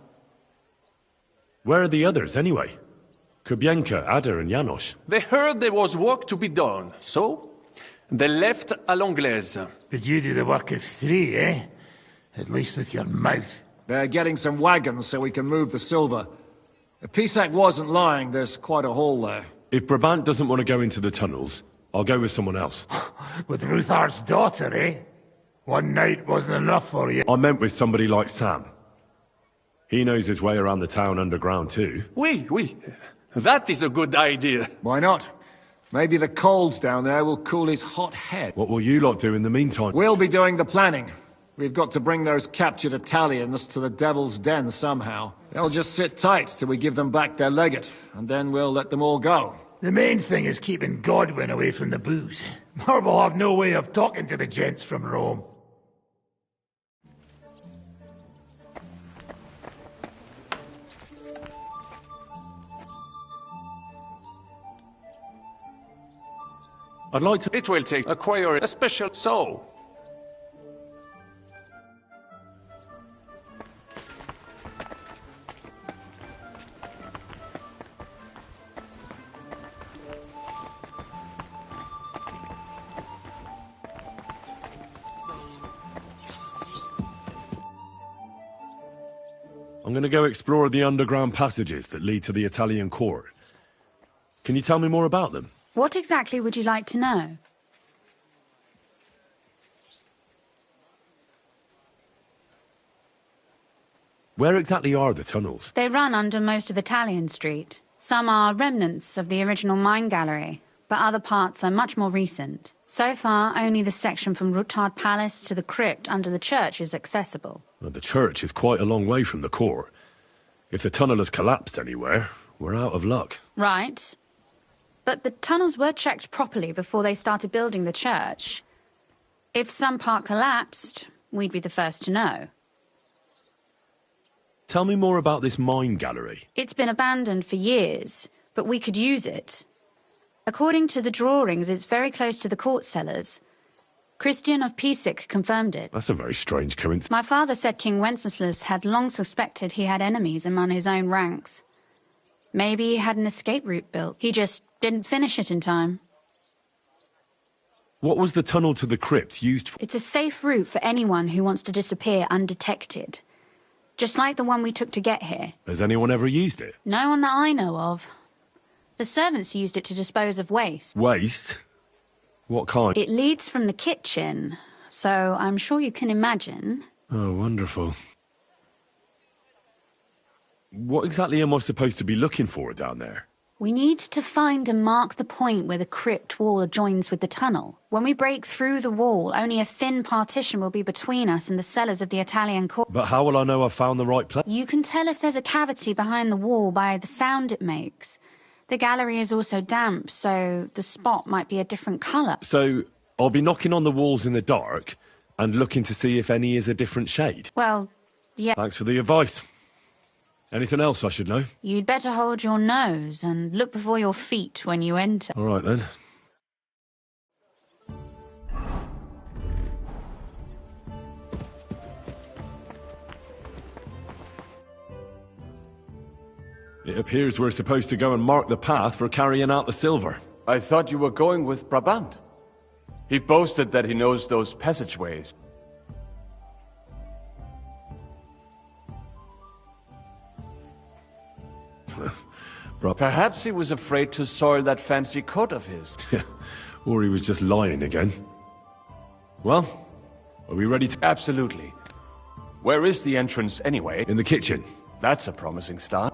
[SPEAKER 3] Where are the others, anyway? Kubienka, Ada, and Janos.
[SPEAKER 16] They heard there was work to be done, so... they left à l'anglaise.
[SPEAKER 1] But you do the work of 3, eh? At least with your mouth.
[SPEAKER 11] They're getting some wagons so we can move the silver. If Pisak wasn't lying, there's quite a hole there.
[SPEAKER 3] If Brabant doesn't want to go into the tunnels, I'll go with someone else.
[SPEAKER 1] With Ruthar's daughter, eh? One night wasn't enough for you.
[SPEAKER 3] I meant with somebody like Sam. He knows his way around the town underground too.
[SPEAKER 16] Oui. That is a good idea.
[SPEAKER 11] Why not? Maybe the cold down there will cool his hot head.
[SPEAKER 3] What will you lot do in the meantime?
[SPEAKER 11] We'll be doing the planning. We've got to bring those captured Italians to the Devil's Den somehow. They'll just sit tight till we give them back their legate, and then we'll let them all go.
[SPEAKER 1] The main thing is keeping Godwin away from the booze. Or we'll have no way of talking to the gents from Rome.
[SPEAKER 3] I'd like to...
[SPEAKER 16] It will take acquire a special soul.
[SPEAKER 3] I'm going to go explore the underground passages that lead to the Italian court. Can you tell me more about them?
[SPEAKER 6] What exactly would you like to know?
[SPEAKER 3] Where exactly are the tunnels?
[SPEAKER 6] They run under most of Italian Street. Some are remnants of the original mine gallery, but other parts are much more recent. So far, only the section from Rutard Palace to the crypt under the church is accessible.
[SPEAKER 3] Well, the church is quite a long way from the court. If the tunnel has collapsed anywhere, we're out of luck.
[SPEAKER 6] Right. But the tunnels were checked properly before they started building the church. If some part collapsed, we'd be the first to know.
[SPEAKER 3] Tell me more about this mine gallery.
[SPEAKER 6] It's been abandoned for years, but we could use it. According to the drawings, it's very close to the court cellars. Christian of Pisak confirmed it.
[SPEAKER 3] That's a very strange coincidence.
[SPEAKER 6] My father said King Wenceslas had long suspected he had enemies among his own ranks. Maybe he had an escape route built. He just didn't finish it in time.
[SPEAKER 3] What was the tunnel to the crypt used for?
[SPEAKER 6] It's a safe route for anyone who wants to disappear undetected. Just like the one we took to get here.
[SPEAKER 3] Has anyone ever used it?
[SPEAKER 6] No one that I know of. The servants used it to dispose of waste.
[SPEAKER 3] Waste? What kind?
[SPEAKER 6] It leads from the kitchen, so I'm sure you can imagine.
[SPEAKER 3] Oh, wonderful. What exactly am I supposed to be looking for down there?
[SPEAKER 6] We need to find and mark the point where the crypt wall joins with the tunnel. When we break through the wall, only a thin partition will be between us and the cellars of the Italian court.
[SPEAKER 3] But how will I know I've found the right place?
[SPEAKER 6] You can tell if there's a cavity behind the wall by the sound it makes. The gallery is also damp, so the spot might be a different colour.
[SPEAKER 3] So, I'll be knocking on the walls in the dark and looking to see if any is a different shade?
[SPEAKER 6] Well, yeah.
[SPEAKER 3] Thanks for the advice. Anything else I should know?
[SPEAKER 6] You'd better hold your nose and look before your feet when you enter.
[SPEAKER 3] All right, then. It appears we're supposed to go and mark the path for carrying out the silver.
[SPEAKER 17] I thought you were going with Brabant. He boasted that he knows those passageways. Perhaps he was afraid to soil that fancy coat of his.
[SPEAKER 3] Or he was just lying again. Well, are we ready to...
[SPEAKER 17] Absolutely. Where is the entrance anyway?
[SPEAKER 3] In the kitchen.
[SPEAKER 17] That's a promising start.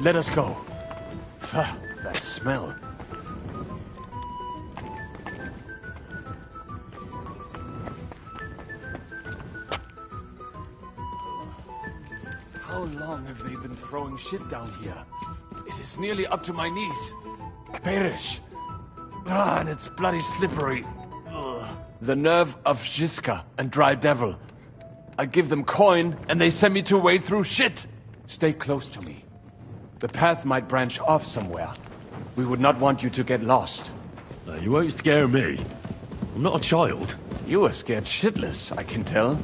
[SPEAKER 5] Let us go. Pah, that smell.
[SPEAKER 17] How long have they been throwing shit down here? It is nearly up to my knees. Perish. Ah, and it's bloody slippery. Ugh. The nerve of Žižka and Dry Devil. I give them coin, and they send me to wade through shit. Stay close to me. The path might branch off somewhere. We would not want you to get lost.
[SPEAKER 3] You won't scare me. I'm not a child.
[SPEAKER 17] You are scared shitless, I can tell.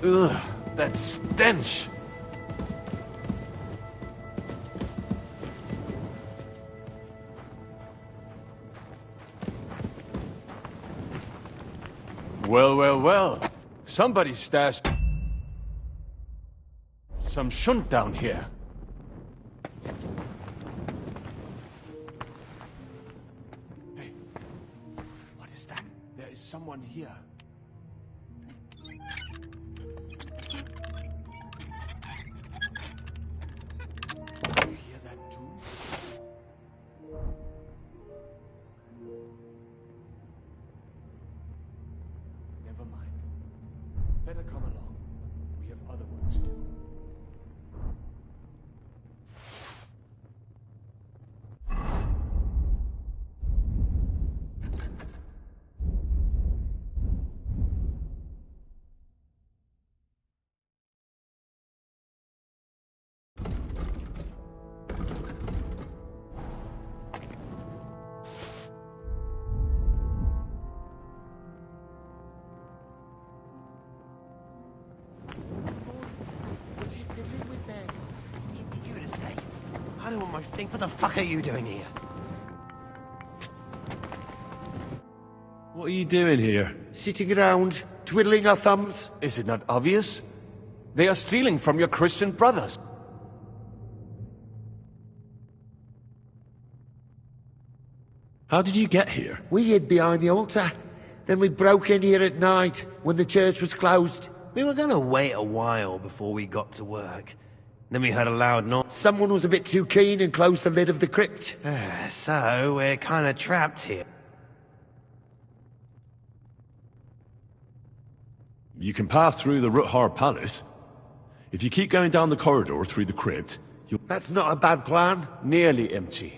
[SPEAKER 17] Ugh, that stench! Well, well, well. Somebody stashed some shunt down here. Hey, what is that? There is someone here. You hear that too? Never mind. Better come along. We have other work to do.
[SPEAKER 7] You gonna say? I don't want my thing. What the fuck are you doing here?
[SPEAKER 3] What are you doing here?
[SPEAKER 18] Sitting around, twiddling our thumbs.
[SPEAKER 17] Is it not obvious? They are stealing from your Christian brothers.
[SPEAKER 3] How did you get here?
[SPEAKER 18] We hid behind the altar. Then we broke in here at night, when the church was closed.
[SPEAKER 7] We were gonna wait a while before we got to work. Then we heard a loud noise.
[SPEAKER 18] Someone was a bit too keen and closed the lid of the crypt.
[SPEAKER 7] So, we're kinda trapped here.
[SPEAKER 3] You can pass through the Ruthar Palace. If you keep going down the corridor through the crypt, you'll...
[SPEAKER 18] That's not a bad plan.
[SPEAKER 17] Nearly empty.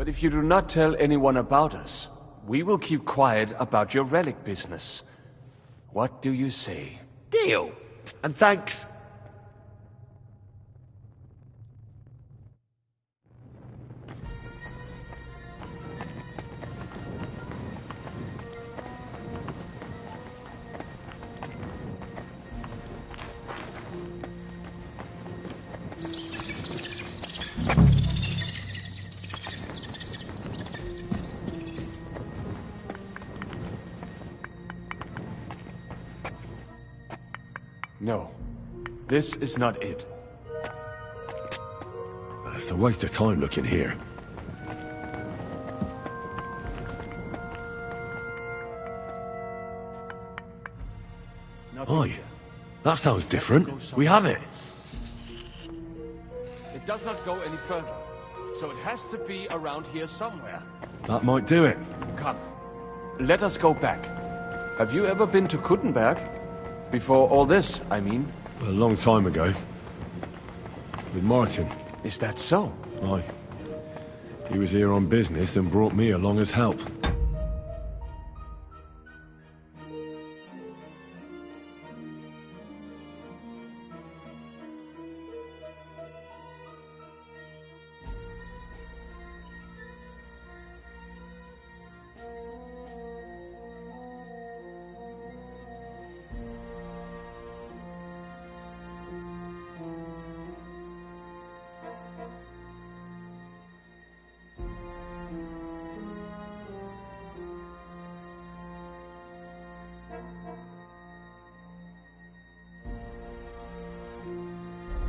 [SPEAKER 17] But if you do not tell anyone about us, we will keep quiet about your relic business. What do you say?
[SPEAKER 18] Deal. And thanks.
[SPEAKER 17] No, this is not it.
[SPEAKER 3] It's a waste of time looking here. Oi, that sounds different. We have it.
[SPEAKER 17] It does not go any further, so it has to be around here somewhere.
[SPEAKER 3] That might do it.
[SPEAKER 17] Come, let us go back. Have you ever been to Kuttenberg? Before all this, I mean.
[SPEAKER 3] A long time ago. With Martin.
[SPEAKER 17] Is that so?
[SPEAKER 3] Aye. He was here on business and brought me along as help.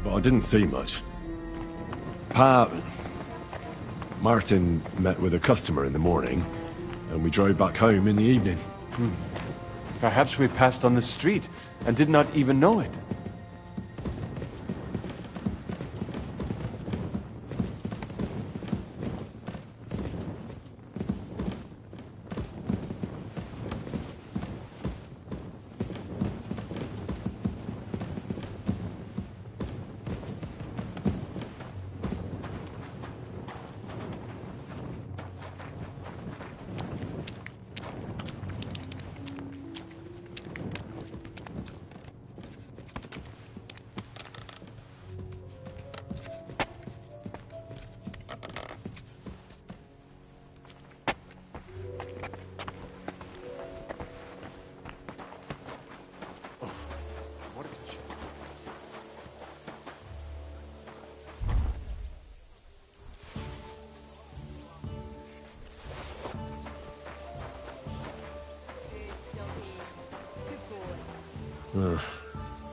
[SPEAKER 3] But I didn't see much. Martin met with a customer in the morning, and we drove back home in the evening.
[SPEAKER 17] Perhaps we passed on the street and did not even know it.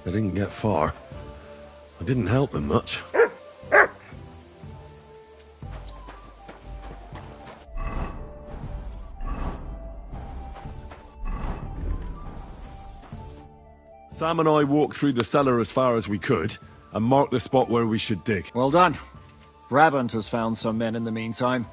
[SPEAKER 3] I didn't get far. I didn't help them much. Sam and I walked through the cellar as far as we could, and marked the spot where we should dig.
[SPEAKER 11] Well done. Brabant has found some men in the meantime.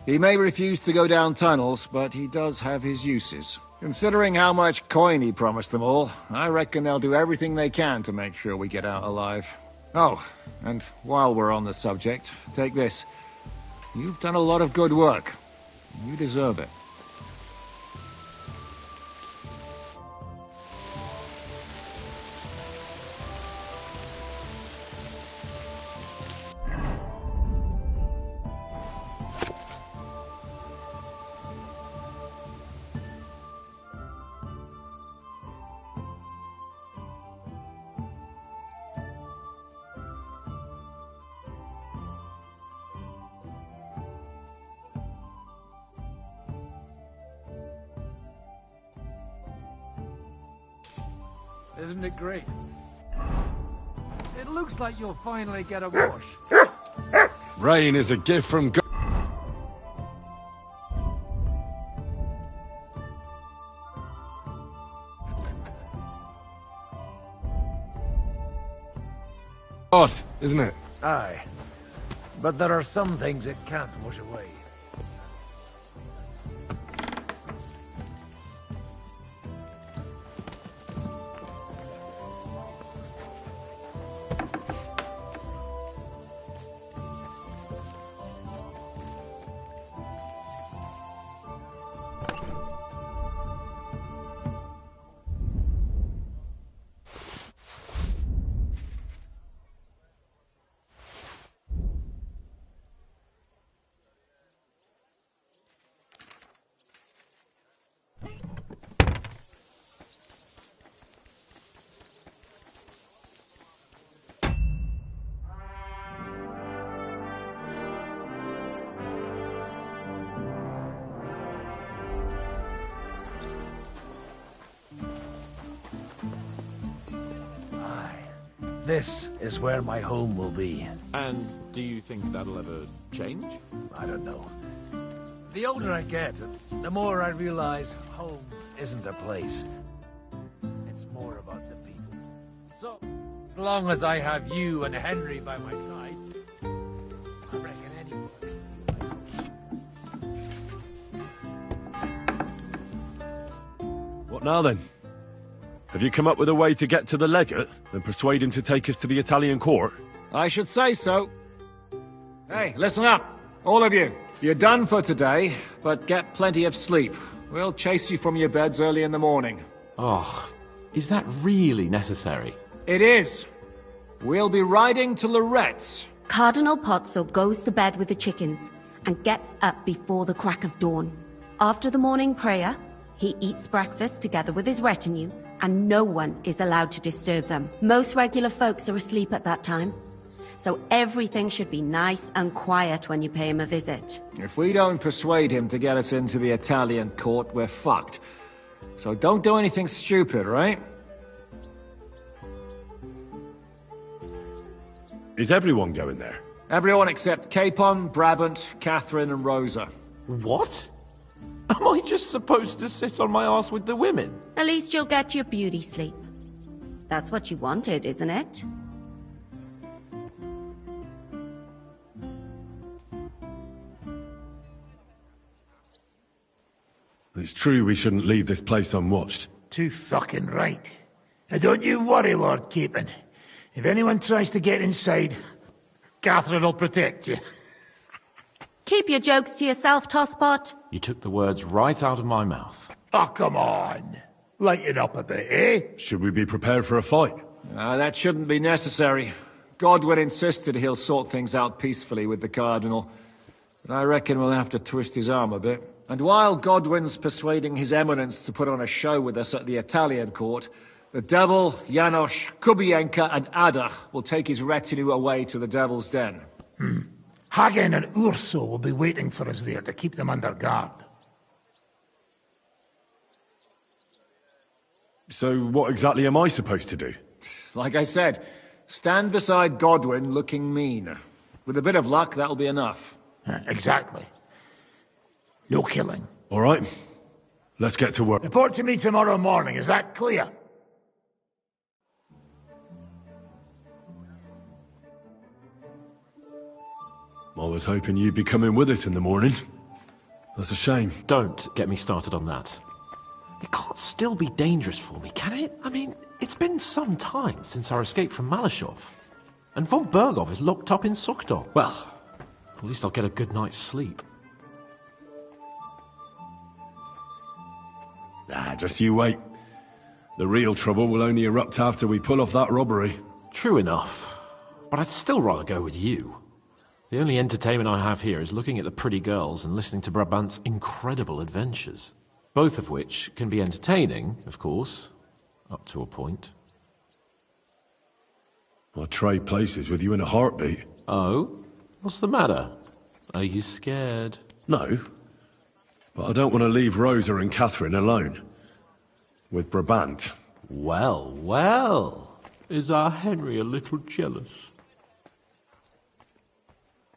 [SPEAKER 11] He may refuse to go down tunnels, but he does have his uses. Considering how much coin he promised them all, I reckon they'll do everything they can to make sure we get out alive. Oh, and while we're on the subject, take this. You've done a lot of good work. You deserve it.
[SPEAKER 19] Isn't it great? It looks like you'll finally get a wash.
[SPEAKER 3] Rain is a gift from God. God, isn't it?
[SPEAKER 19] Aye. But there are some things it can't wash away.
[SPEAKER 7] This is where my home will be.
[SPEAKER 5] And do you think that'll ever change?
[SPEAKER 7] I don't know. The older I get, the more I realize home isn't a place. It's more about the people. So, as long as I have you and Henry by my side, I reckon anyone.
[SPEAKER 3] What now then? Have you come up with a way to get to the legate and persuade him to take us to the Italian court?
[SPEAKER 11] I should say so. Hey, listen up, all of you. You're done for today, but get plenty of sleep. We'll chase you from your beds early in the morning.
[SPEAKER 5] Oh, is that really necessary?
[SPEAKER 11] It is. We'll be riding to Lorette's.
[SPEAKER 20] Cardinal Pozzo goes to bed with the chickens and gets up before the crack of dawn. After the morning prayer, he eats breakfast together with his retinue, and no one is allowed to disturb them. Most regular folks are asleep at that time, so everything should be nice and quiet when you pay him a visit.
[SPEAKER 11] If we don't persuade him to get us into the Italian court, we're fucked. So don't do anything stupid, right?
[SPEAKER 3] Is everyone going there?
[SPEAKER 11] Everyone except Capon, Brabant, Catherine and Rosa.
[SPEAKER 5] What? Am I just supposed to sit on my ass with the women?
[SPEAKER 20] At least you'll get your beauty sleep. That's what you wanted, isn't it?
[SPEAKER 3] It's true we shouldn't leave this place unwatched.
[SPEAKER 1] Too fucking right. Now don't you worry, Lord Capon. If anyone tries to get inside, Catherine will protect you.
[SPEAKER 20] Keep your jokes to yourself, Tosspot.
[SPEAKER 5] You took the words right out of my mouth.
[SPEAKER 1] Oh, come on. Lighten up a bit, eh?
[SPEAKER 3] Should we be prepared for a fight?
[SPEAKER 11] That shouldn't be necessary. Godwin insisted he'll sort things out peacefully with the Cardinal. But I reckon we'll have to twist his arm a bit. And while Godwin's persuading His Eminence to put on a show with us at the Italian court, the Devil, Janosch, Kubienka and Ada will take his retinue away to the Devil's Den.
[SPEAKER 1] Hagen and Urso will be waiting for us there to keep them under guard.
[SPEAKER 3] So what exactly am I supposed to do?
[SPEAKER 11] Like I said, stand beside Godwin looking mean. With a bit of luck, that'll be enough.
[SPEAKER 1] Exactly. No killing.
[SPEAKER 3] All right. Let's get to work.
[SPEAKER 1] Report to me tomorrow morning, is that clear?
[SPEAKER 3] I was hoping you'd be coming with us in the morning. That's a shame.
[SPEAKER 5] Don't get me started on that. It can't still be dangerous for me, can it? I mean, it's been some time since our escape from Malashov. And von Bergov is locked up in Sukhdol. Well, at least I'll get a good night's sleep.
[SPEAKER 3] Just you wait. The real trouble will only erupt after we pull off that robbery.
[SPEAKER 5] True enough. But I'd still rather go with you. The only entertainment I have here is looking at the pretty girls and listening to Brabant's incredible adventures. Both of which can be entertaining, of course, up to a point.
[SPEAKER 3] I'd trade places with you in a heartbeat.
[SPEAKER 5] Oh? What's the matter? Are you scared?
[SPEAKER 3] No. But I don't want to leave Rosa and Catherine alone. With Brabant.
[SPEAKER 5] Well, well. Is our Henry a little jealous?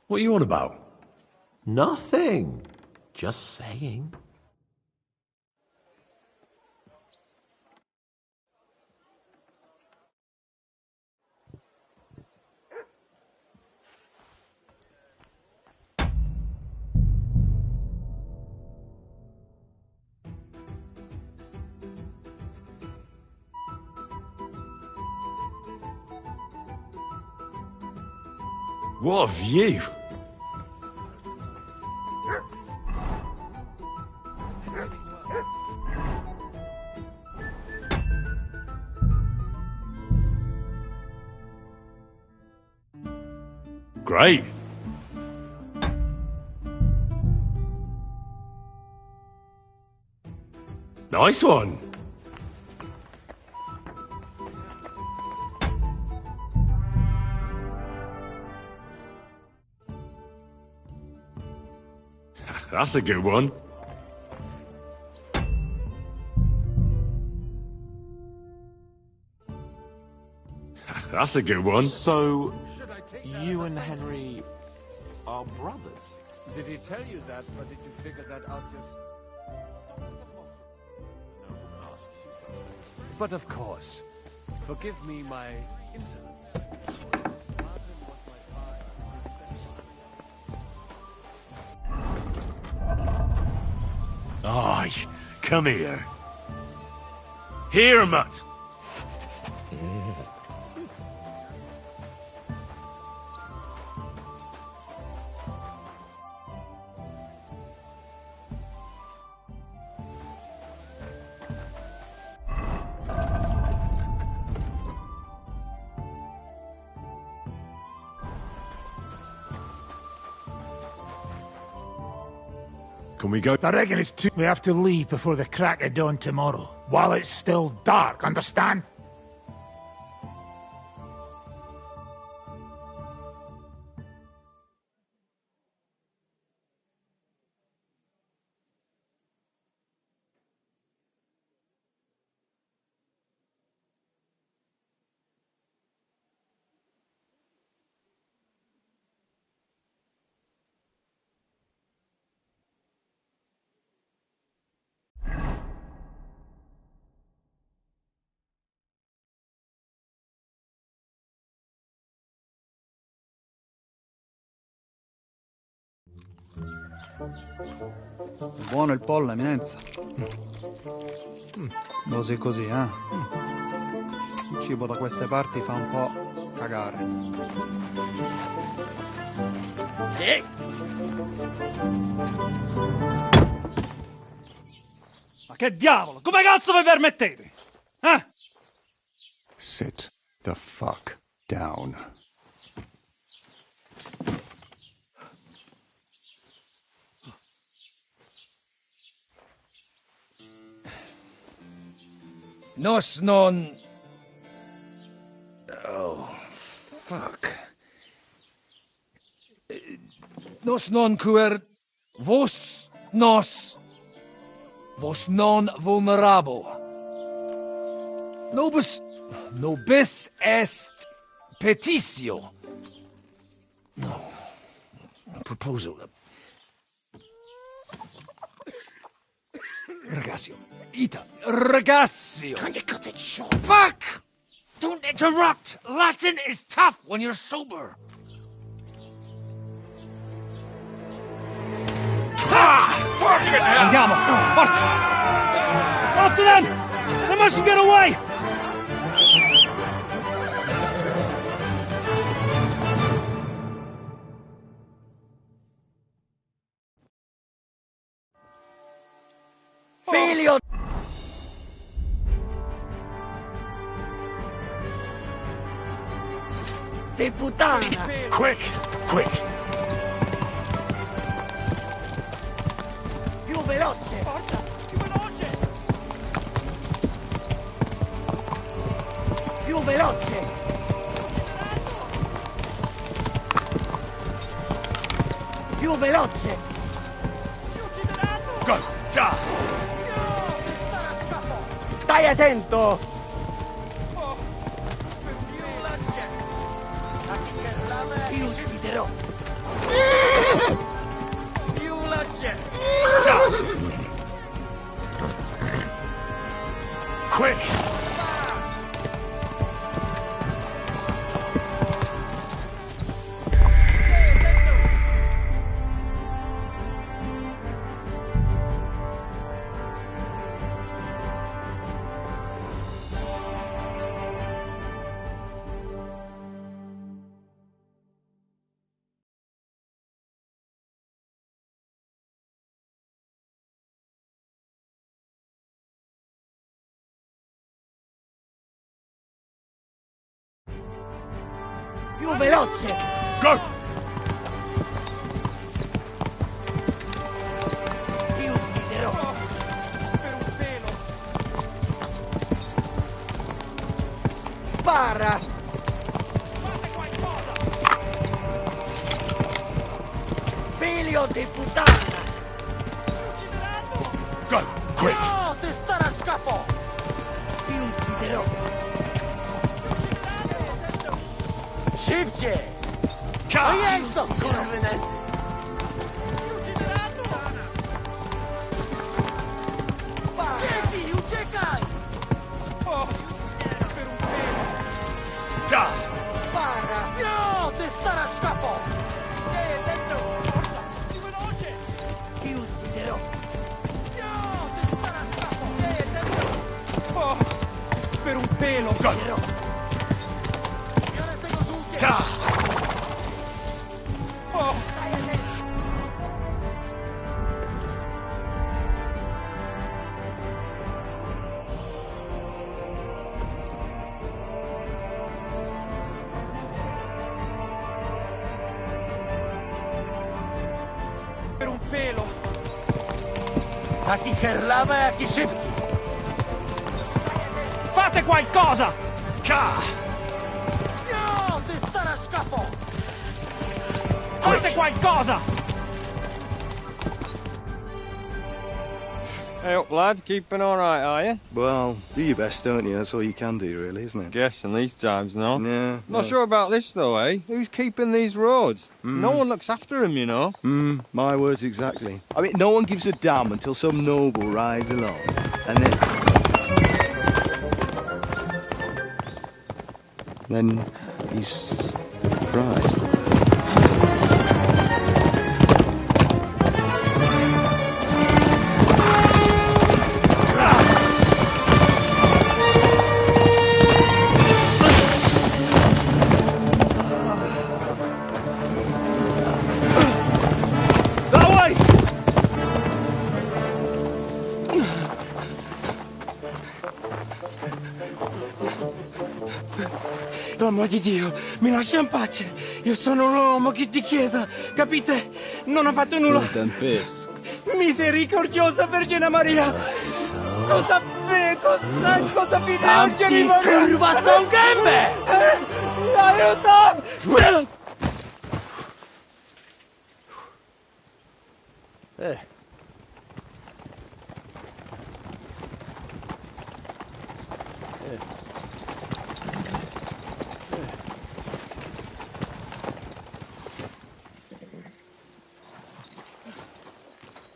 [SPEAKER 3] What are you on about?
[SPEAKER 5] Nothing. Just saying.
[SPEAKER 3] What a view! Great! Nice one! That's a good one. That's a good one.
[SPEAKER 5] So, you and Henry are brothers?
[SPEAKER 19] Did he tell you that, or did you figure that out yourself? But of course, forgive me my insolence.
[SPEAKER 12] Aye, come here. Here, mutt.
[SPEAKER 3] Can we go?
[SPEAKER 1] I reckon it's too. We have to leave before the crack of dawn tomorrow, while it's still dark, understand?
[SPEAKER 21] Buono il pollo, eminenza. Così così, eh? Il cibo da queste parti fa un po' cagare. Ma che diavolo? Come cazzo vi permettete? Eh?
[SPEAKER 22] Sit the fuck down.
[SPEAKER 7] Nos non... Oh, fuck. Nos non quer... Vos nos... Vos non vulnerabo. Nobis est petitio. No. Proposal. Ragazio. Ita. Ragazio.
[SPEAKER 1] Can you cut it short?
[SPEAKER 7] Fuck! Don't interrupt! Latin is tough when you're sober.
[SPEAKER 21] Andiamo! Forza! After them! They mustn't get away!
[SPEAKER 7] Figlio! Di puttana!
[SPEAKER 12] Quick! Quick!
[SPEAKER 7] Più veloce! Forza! Più veloce! Più veloce! Più veloce!
[SPEAKER 12] Go! Da!
[SPEAKER 7] Stai attento! Ti ucciderò! Più veloce!
[SPEAKER 12] Quick!
[SPEAKER 7] Più veloce!
[SPEAKER 12] Go!
[SPEAKER 7] Ti ucciderò!
[SPEAKER 19] Per un pelo!
[SPEAKER 7] Spara!
[SPEAKER 19] Fate qualcosa!
[SPEAKER 7] Figlio di puttana!
[SPEAKER 12] Go! Quick!
[SPEAKER 7] No, ti starà a scafo! Ti ucciderò! Szybciej! No jedź to, kurwy! Dzieci, uciekaj! Para! No, ty stara szkapo! Nie, dentro! Più veloce! Più spinero! No, ty stara szkapo! Nie, dentro!
[SPEAKER 17] Oh, per un pelo!
[SPEAKER 7] Spinero! Biorę tego żółcie!
[SPEAKER 17] Oh. Per un pelo!
[SPEAKER 7] Taki herlawa, jak i szybki!
[SPEAKER 17] Fate qualcosa!
[SPEAKER 7] No, ty stara szkapo!
[SPEAKER 17] Fate qualcosa!
[SPEAKER 4] Hey up, lad. Keeping all right, are you?
[SPEAKER 10] Well, do your best, don't you? That's all you can do, really, isn't it?
[SPEAKER 4] Guess in these times, no?
[SPEAKER 10] Yeah.
[SPEAKER 4] Not sure about this, though, eh? Who's keeping these roads? No one looks after them, you know.
[SPEAKER 10] My words exactly. I mean, no one gives a damn until some noble rides along. And then he's surprised.
[SPEAKER 17] L'uomo di Dio, mi lascia in pace. Io sono un uomo di chiesa, capite? Non ho fatto nulla. Misericordiosa Vergine Maria. Cosa fide Vergine Maria?
[SPEAKER 7] Kurwa, tą gębę!
[SPEAKER 17] Aiuto!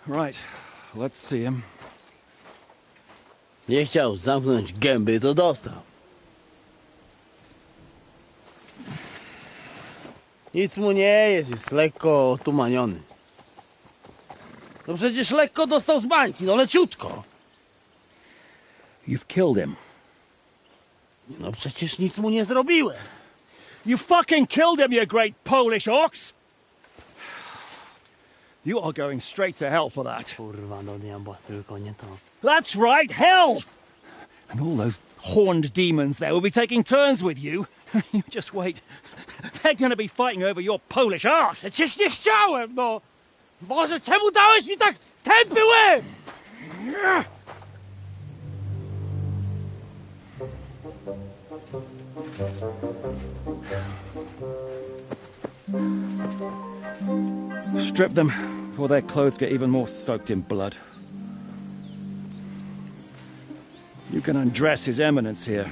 [SPEAKER 21] Right, let's see him.
[SPEAKER 7] Nie chciał zamknąć gęby, to dostał. Nic mu nie jest lekko otumaniony. No przecież lekko dostał z bańki, no leciutko.
[SPEAKER 21] You've killed him.
[SPEAKER 7] No przecież nic mu nie zrobiłem.
[SPEAKER 21] You fucking killed him, you great Polish ox! You are going straight to hell for that.
[SPEAKER 7] Kurwa, do diabła, tylko nie to.
[SPEAKER 21] That's right, hell! And all those horned demons there will be taking turns with you. You just wait. They're going to be fighting over your Polish ass.
[SPEAKER 7] Przecież nie chciałem, no! Boże, czemu dałeś mi tak tępy łeb?
[SPEAKER 21] Strip them, before their clothes get even more soaked in blood. You can undress His Eminence here.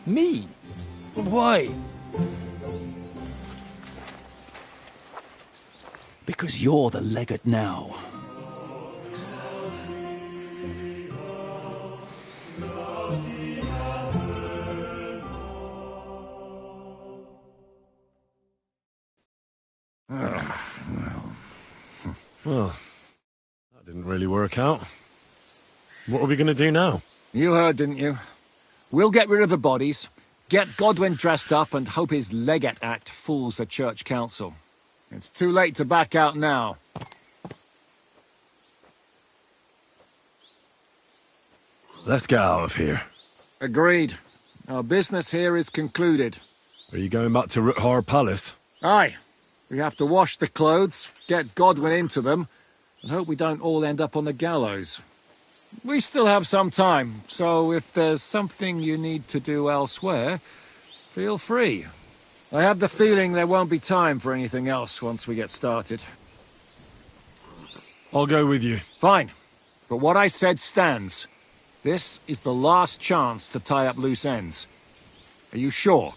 [SPEAKER 7] Me? Why?
[SPEAKER 21] Because you're the legate now.
[SPEAKER 3] Well, that didn't really work out. What are we going to do now?
[SPEAKER 11] You heard, didn't you? We'll get rid of the bodies, get Godwin dressed up, and hope his Legate Act fools the Church Council. It's too late to back out now.
[SPEAKER 3] Let's get out of here.
[SPEAKER 11] Agreed. Our business here is concluded.
[SPEAKER 3] Are you going back to Ruthar Palace?
[SPEAKER 11] Aye. We have to wash the clothes, get Godwin into them, and hope we don't all end up on the gallows. We still have some time, so if there's something you need to do elsewhere, feel free. I have the feeling there won't be time for anything else once we get started.
[SPEAKER 3] I'll go with you.
[SPEAKER 11] Fine. But what I said stands. This is the last chance to tie up loose ends. Are you sure?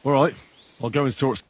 [SPEAKER 3] All right, I'll go and sort.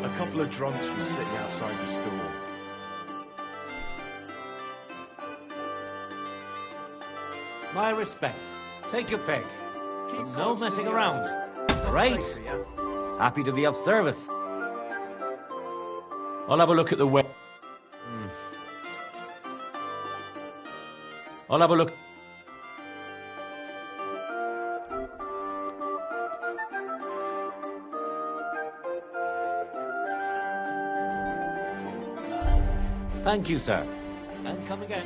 [SPEAKER 3] A couple of drunks were sitting outside the store.
[SPEAKER 8] My respects. Take your pick. No messing around. Great. Happy to be of service.
[SPEAKER 5] I'll have a look at the web. I'll have a look.
[SPEAKER 8] Thank you, sir. And come again.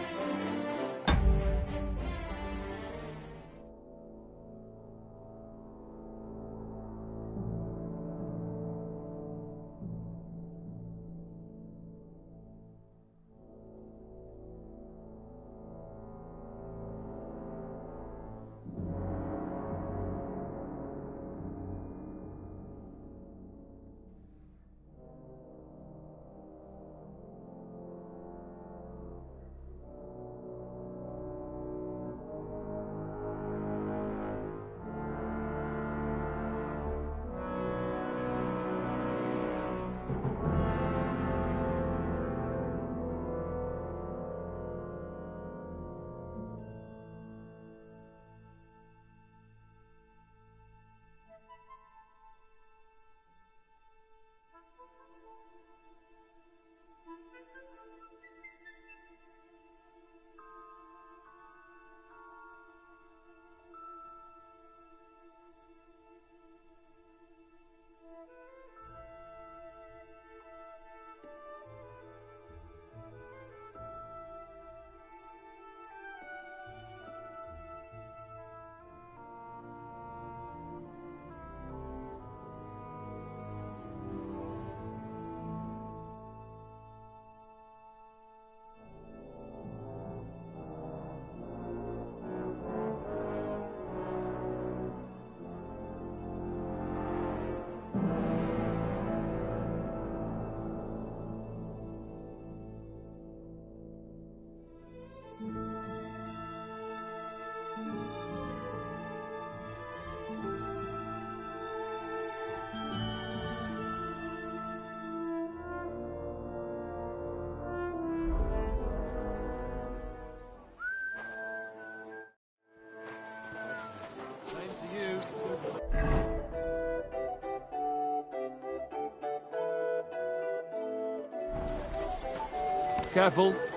[SPEAKER 11] Careful.